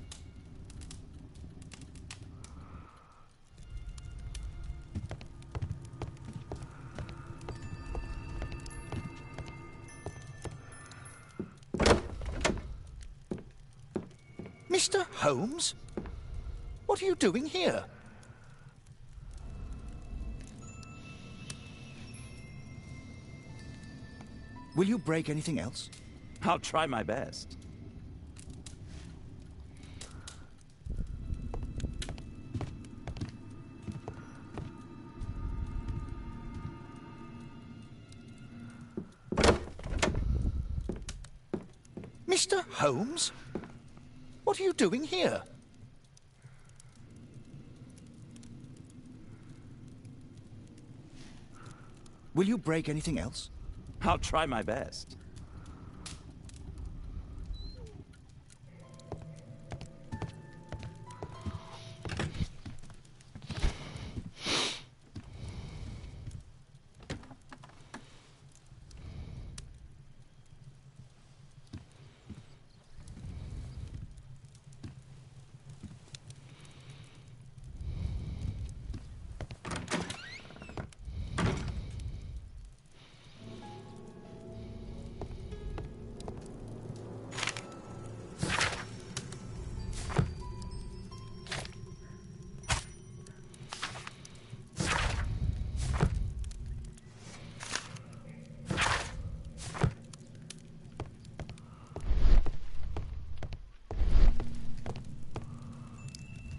Mr. Holmes? What are you doing here? Will you break anything else? I'll try my best. Mr. Holmes? What are you doing here? Will you break anything else? I'll try my best.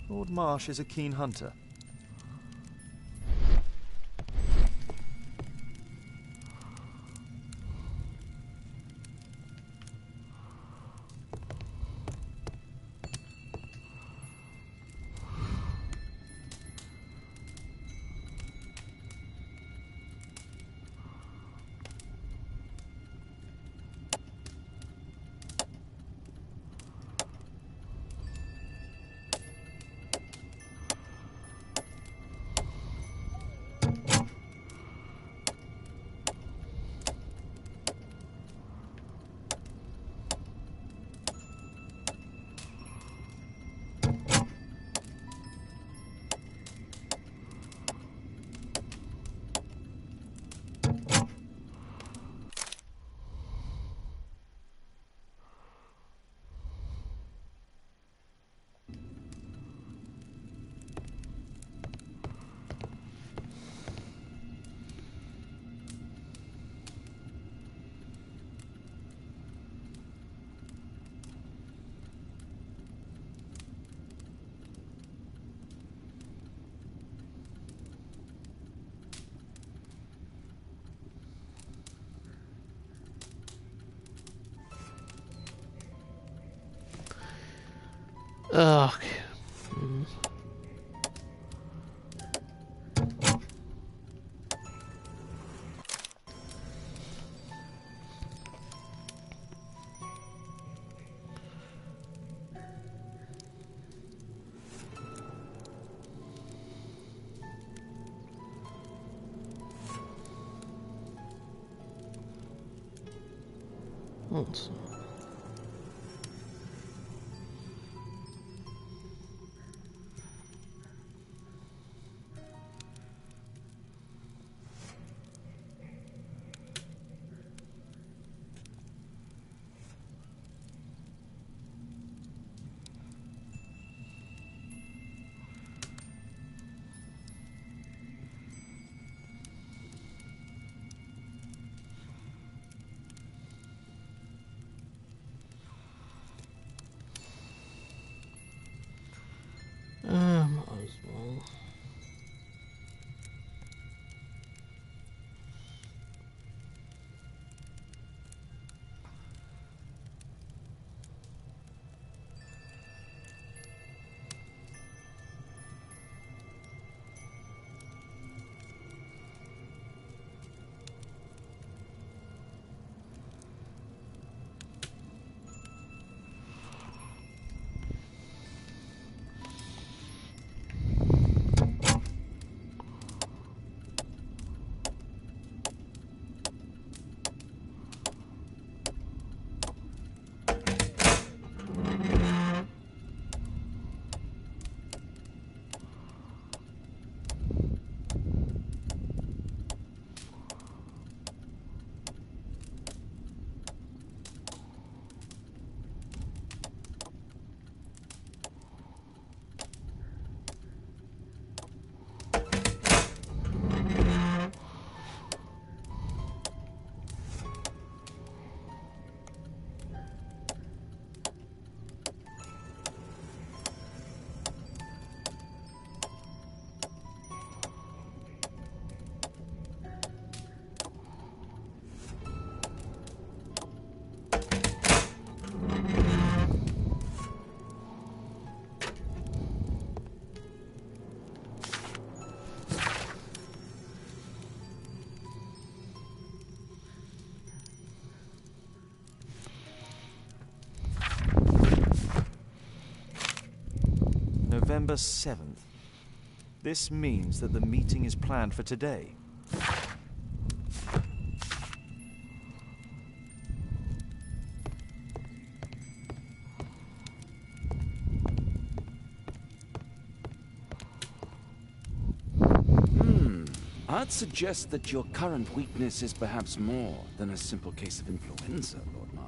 Lord Marsh is a keen hunter. Ugh. Let's see. Might as well. November 7th. This means that the meeting is planned for today. I'd suggest that your current weakness is perhaps more than a simple case of influenza, Lord Marsh.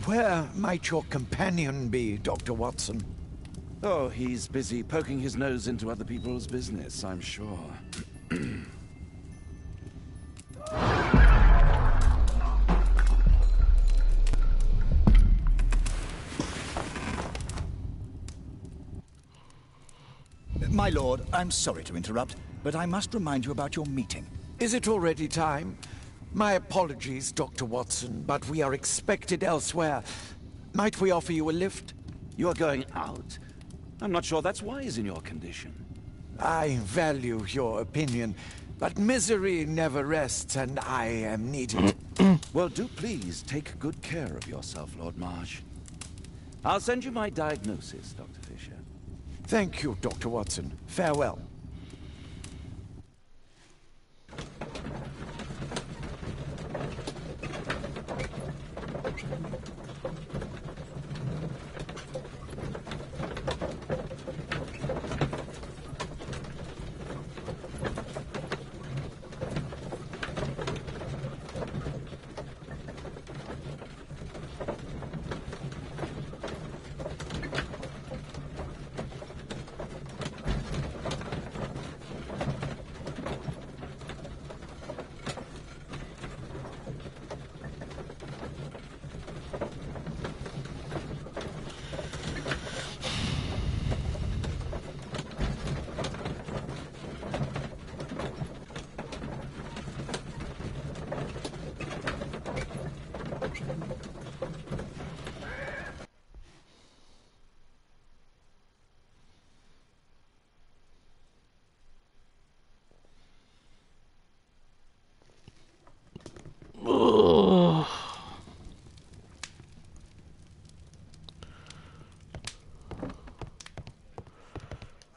Where might your companion be, Dr. Watson? Oh, he's busy poking his nose into other people's business, I'm sure. My lord, I'm sorry to interrupt, but I must remind you about your meeting. Is it already time? My apologies, Dr. Watson, but we are expected elsewhere. Might we offer you a lift? You are going out? I'm not sure that's wise in your condition. I value your opinion, but misery never rests, and I am needed. Well, do please take good care of yourself, Lord Marsh. I'll send you my diagnosis, Dr. Fisher. Thank you, Dr. Watson. Farewell.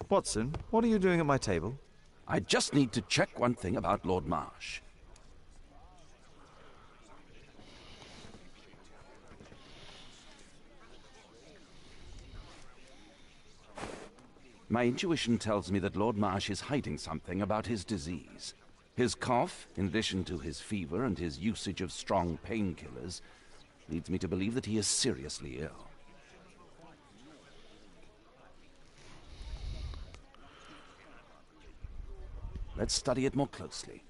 Watson, what are you doing at my table? I just need to check one thing about Lord Marsh. My intuition tells me that Lord Marsh is hiding something about his disease. His cough, in addition to his fever and his usage of strong painkillers, leads me to believe that he is seriously ill. Let's study it more closely.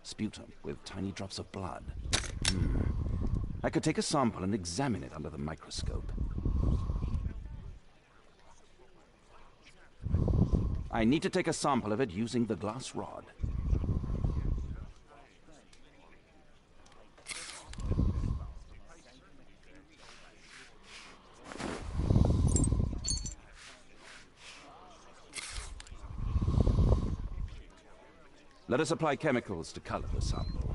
Sputum with tiny drops of blood. I could take a sample and examine it under the microscope. I need to take a sample of it using the glass rod. Let us apply chemicals to color the sample.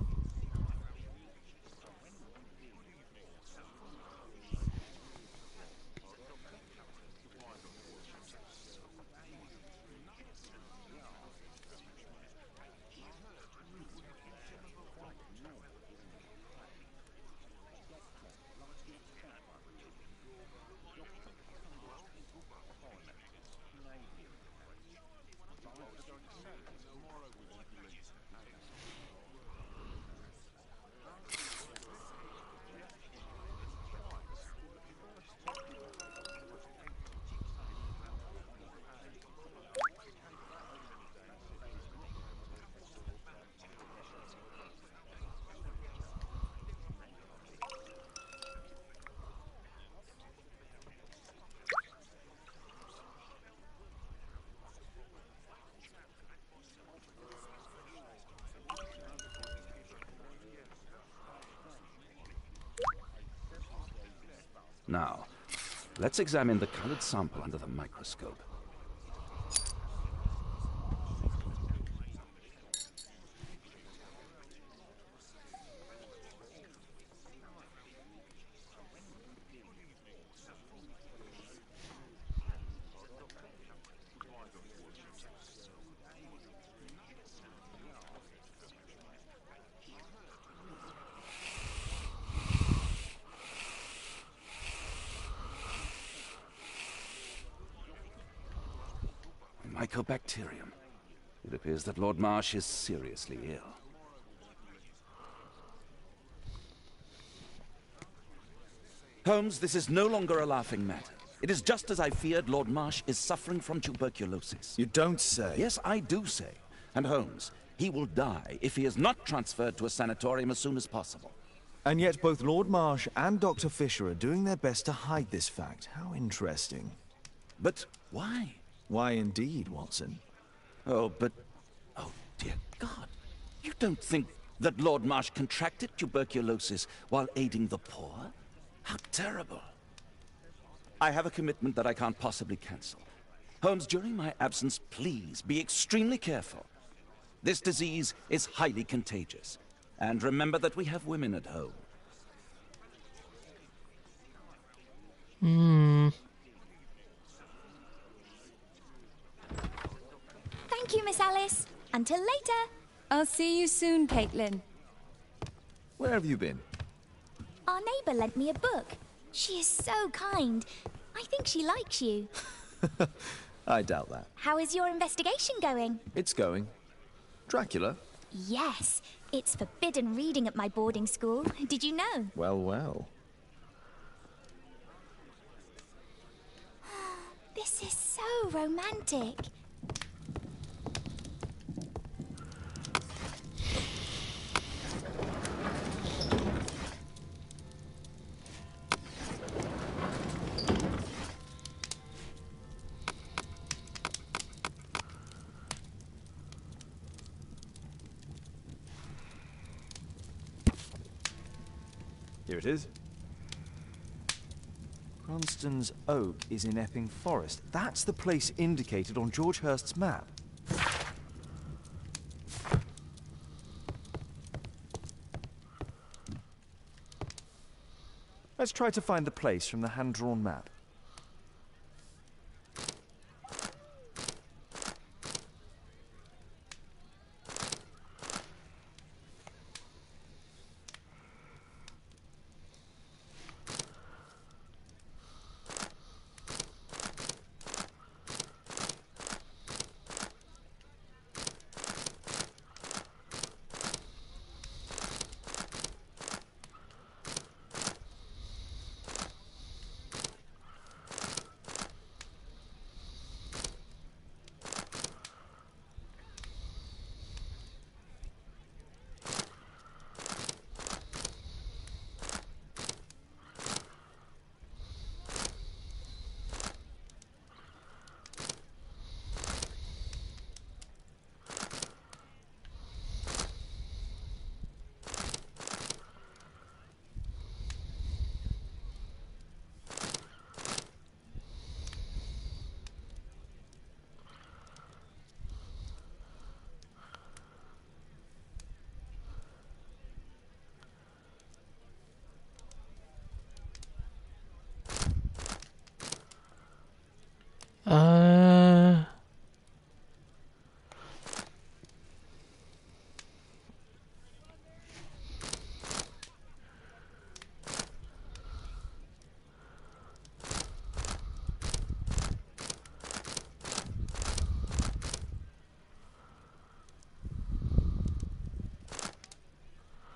Now, let's examine the colored sample under the microscope. Mycobacterium. It appears that Lord Marsh is seriously ill. Holmes, this is no longer a laughing matter. It is just as I feared. Lord Marsh is suffering from tuberculosis. You don't say. Yes, I do say. And Holmes, he will die if he is not transferred to a sanatorium as soon as possible. And yet both Lord Marsh and Dr. Fisher are doing their best to hide this fact. How interesting. But why? Why indeed, Watson? Oh, but... Oh, dear God. You don't think that Lord Marsh contracted tuberculosis while aiding the poor? How terrible. I have a commitment that I can't possibly cancel. Holmes, during my absence, please be extremely careful. This disease is highly contagious. And remember that we have women at home. Thank you, Miss Alice. Until later. I'll see you soon, Caitlin. Where have you been? Our neighbour lent me a book. She is so kind. I think she likes you. I doubt that. How is your investigation going? It's going. Dracula? Yes. It's forbidden reading at my boarding school. Did you know? Well, well. This is so romantic. Here it is. Cranston's Oak is in Epping Forest. That's the place indicated on George Hurst's map. Let's try to find the place from the hand-drawn map.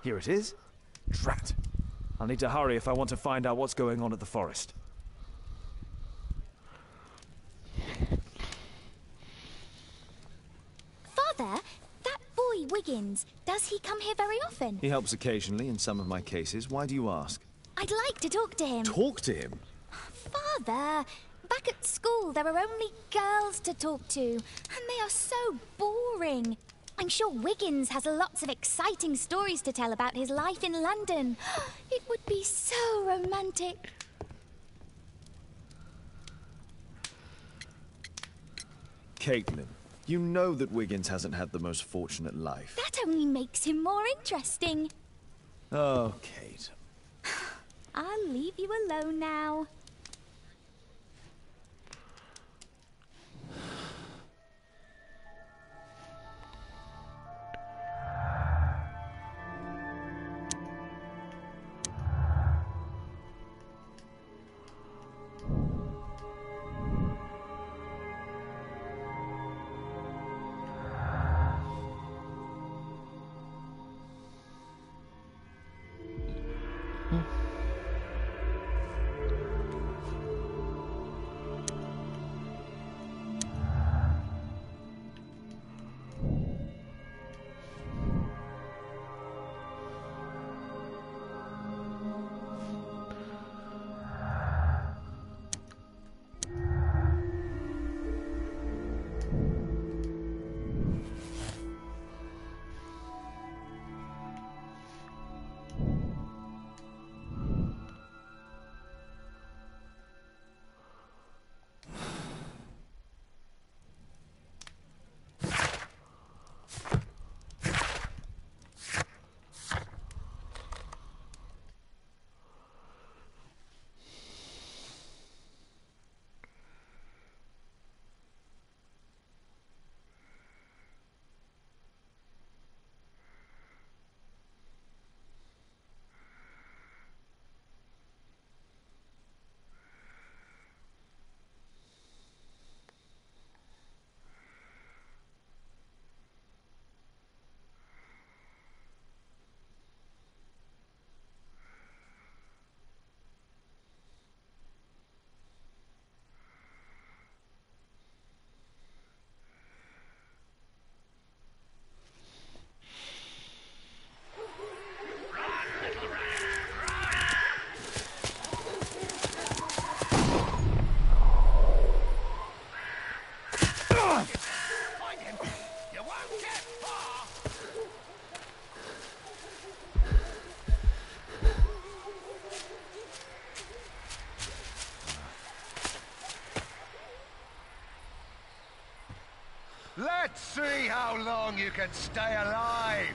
Here it is. Drat. I'll need to hurry if I want to find out what's going on at the forest. Father, that boy Wiggins, does he come here very often? He helps occasionally in some of my cases. Why do you ask? I'd like to talk to him. Talk to him? Father, back at school there are only girls to talk to, and they are so boring. I'm sure Wiggins has lots of exciting stories to tell about his life in London. It would be so romantic. Caitlin, you know that Wiggins hasn't had the most fortunate life. That only makes him more interesting. Oh, Kate. I'll leave you alone now. Let's see how long you can stay alive!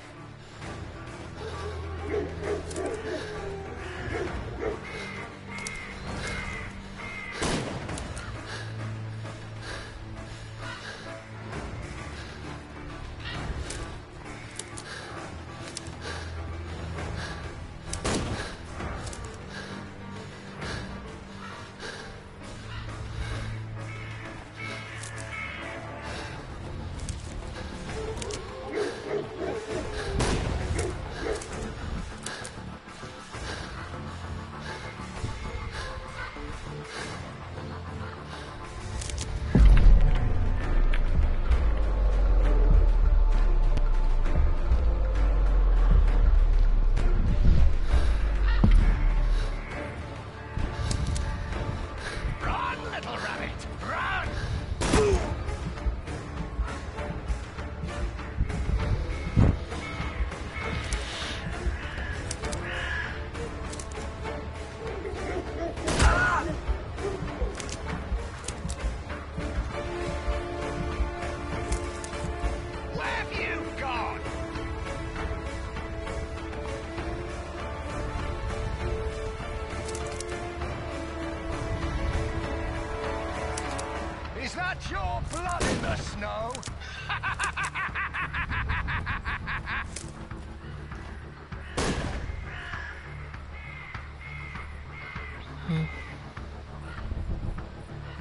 Is that your blood in the snow?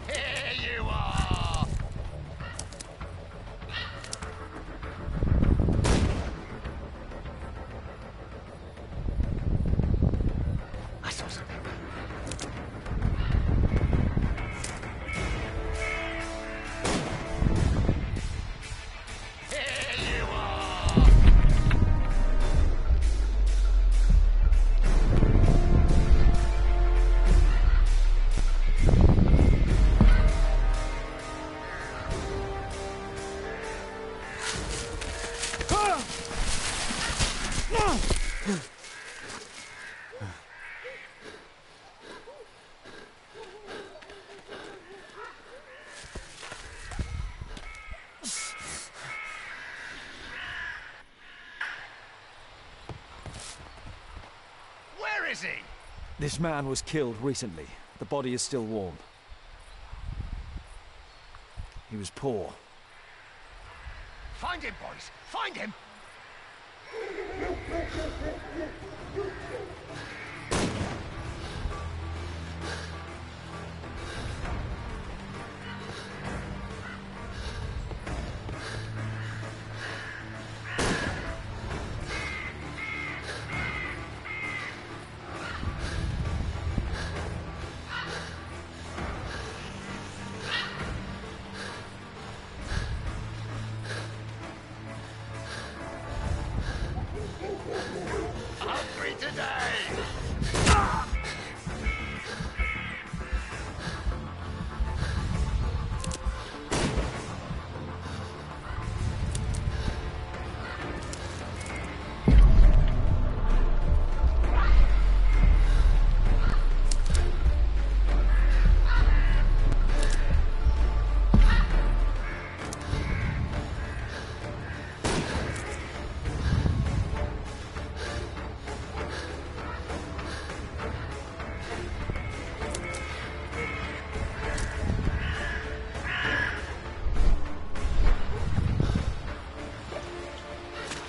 Here you are! I saw something. is he? This man was killed recently. The body is still warm. He was poor. Find him, boys! Find him! Hungry today!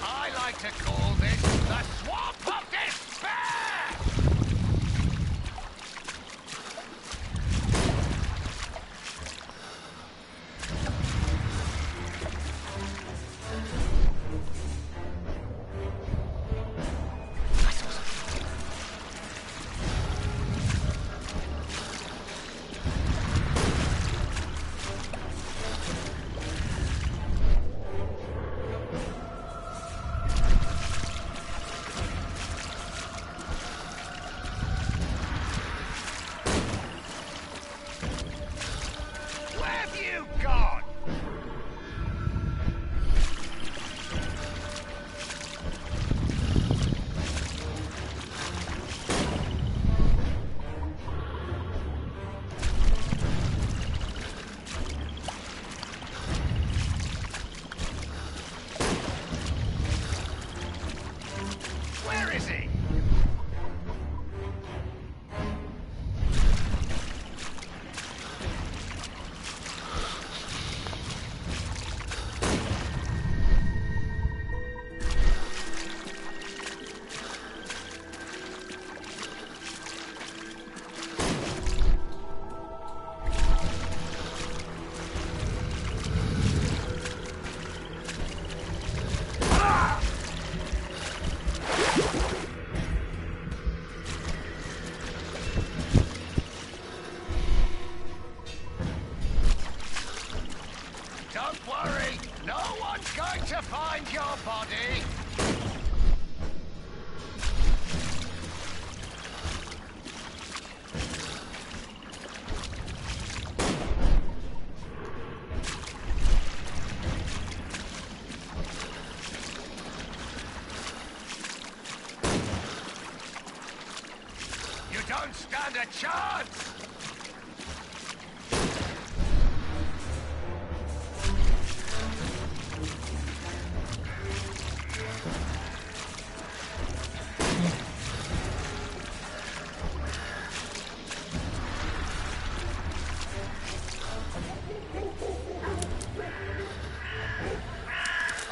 I like to call this the Swamp of Despair! Where have you gone? Where is he? Don't worry, no one's going to find your body. You don't stand a chance!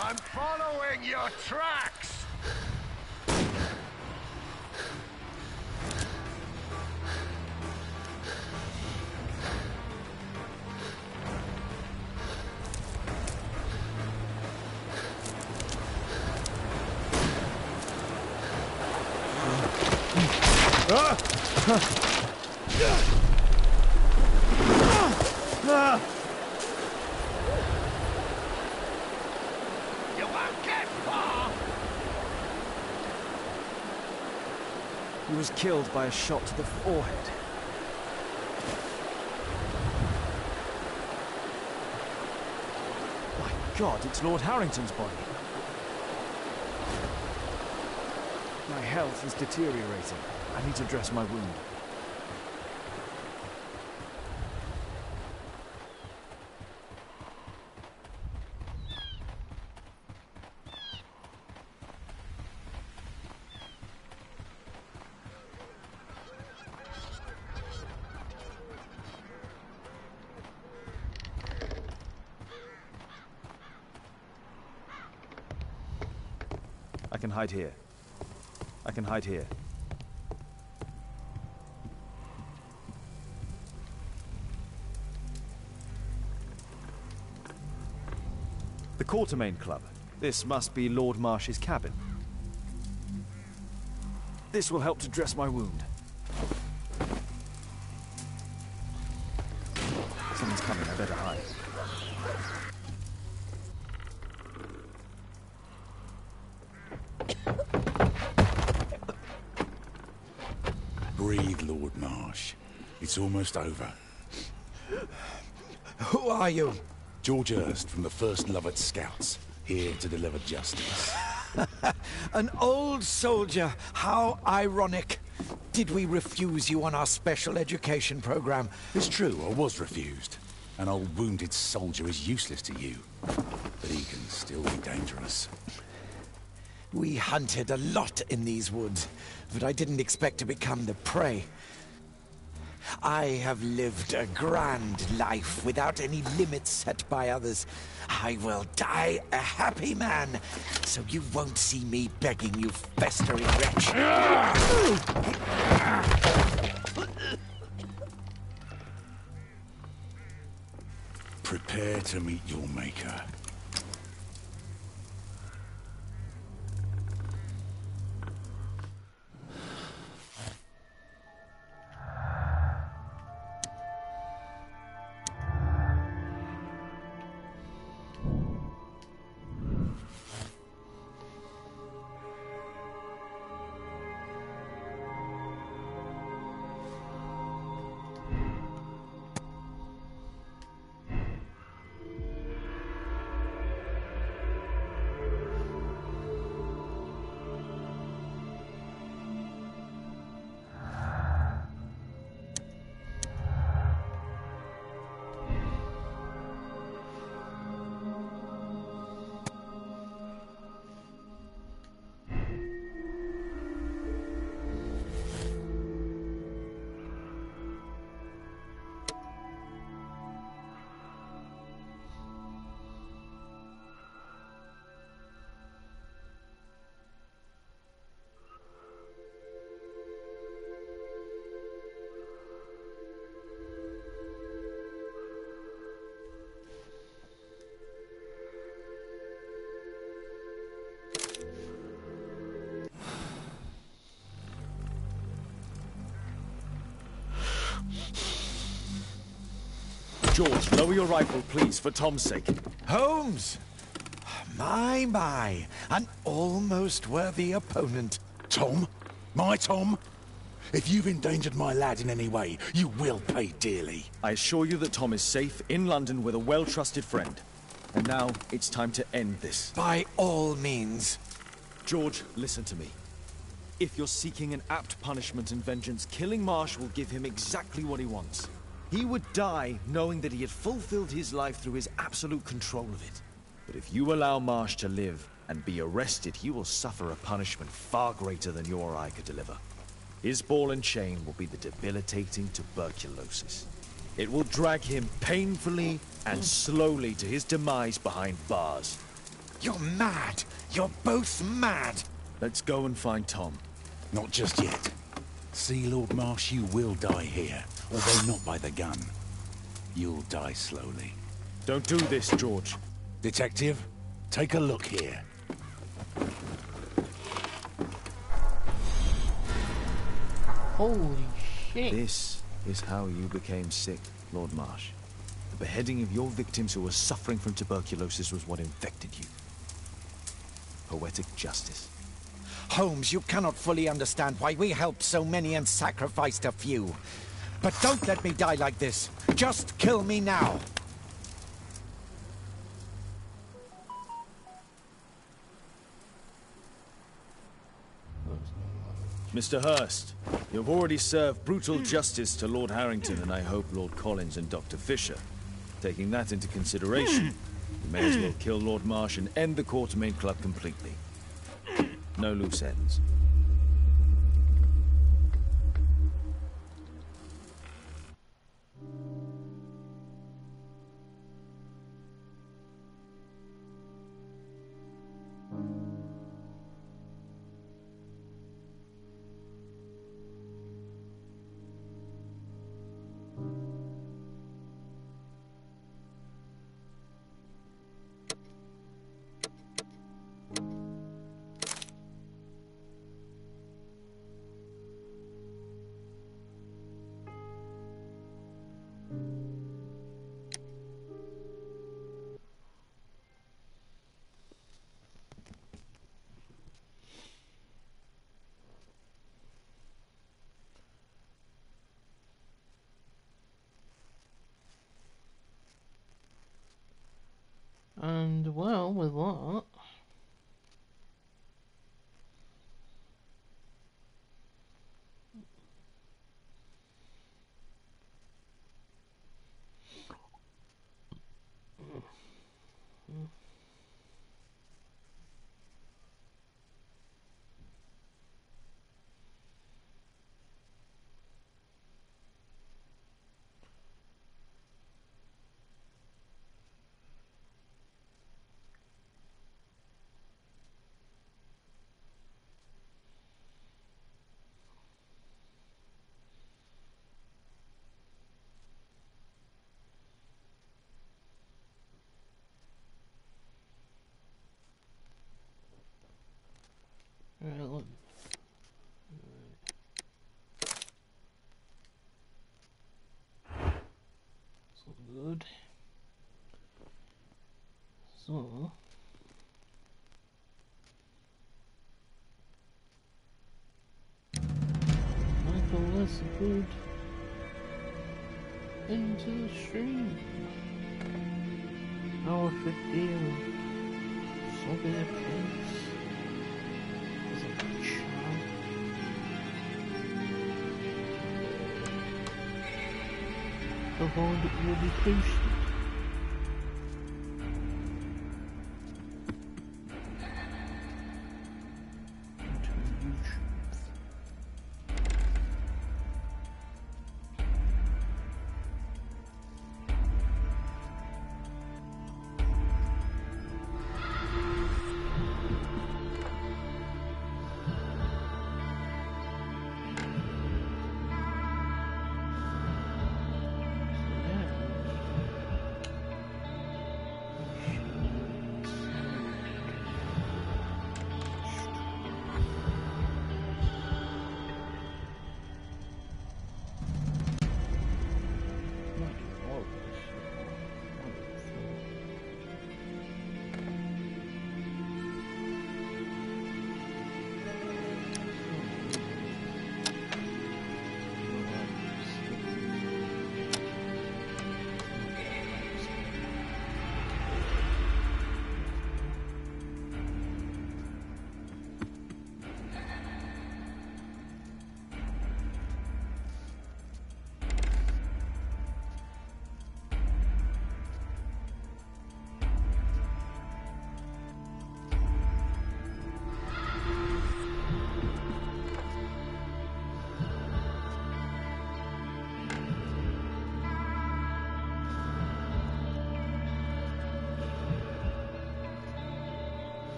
I'm following your tracks! You won't get far! He was killed by a shot to the forehead. My God, it's Lord Harrington's body. My health is deteriorating. I need to dress my wound. I can hide here. I can hide here. The Quartermain Club. This must be Lord Marsh's cabin. This will help to dress my wound. Someone's coming, I better hide. Breathe, Lord Marsh. It's almost over. Who are you? George Hurst from the 1st Lovett Scouts, here to deliver justice. An old soldier. How ironic. Did we refuse you on our special education program? It's true, I was refused. An old wounded soldier is useless to you, but he can still be dangerous. We hunted a lot in these woods, but I didn't expect to become the prey. I have lived a grand life without any limits set by others. I will die a happy man, so you won't see me begging you, festering wretch. Prepare to meet your maker. George, lower your rifle, please, for Tom's sake. Holmes! My, an almost worthy opponent. Tom? My Tom? If you've endangered my lad in any way, you will pay dearly. I assure you that Tom is safe in London with a well-trusted friend. And now, it's time to end this. By all means. George, listen to me. If you're seeking an apt punishment and vengeance, killing Marsh will give him exactly what he wants. He would die knowing that he had fulfilled his life through his absolute control of it. But if you allow Marsh to live and be arrested, he will suffer a punishment far greater than you or I could deliver. His ball and chain will be the debilitating tuberculosis. It will drag him painfully and slowly to his demise behind bars. You're mad! You're both mad! Let's go and find Tom. Not just yet. See, Lord Marsh, you will die here. Although not by the gun. You'll die slowly. Don't do this, George. Detective, take a look here. Holy shit. This is how you became sick, Lord Marsh. The beheading of your victims who were suffering from tuberculosis was what infected you. Poetic justice. Holmes, you cannot fully understand why we helped so many and sacrificed a few. But don't let me die like this. Just kill me now. Mr. Hurst, you've already served brutal justice to Lord Harrington and I hope Lord Collins and Dr. Fisher. Taking that into consideration, you may as well kill Lord Marsh and end the Quartermain Club completely. No loose ends. on with that. Alright, look. So good. So Michael, that's good. Into the stream. Hour 50 of soaking their face. Is it a charm? The bond will be posted.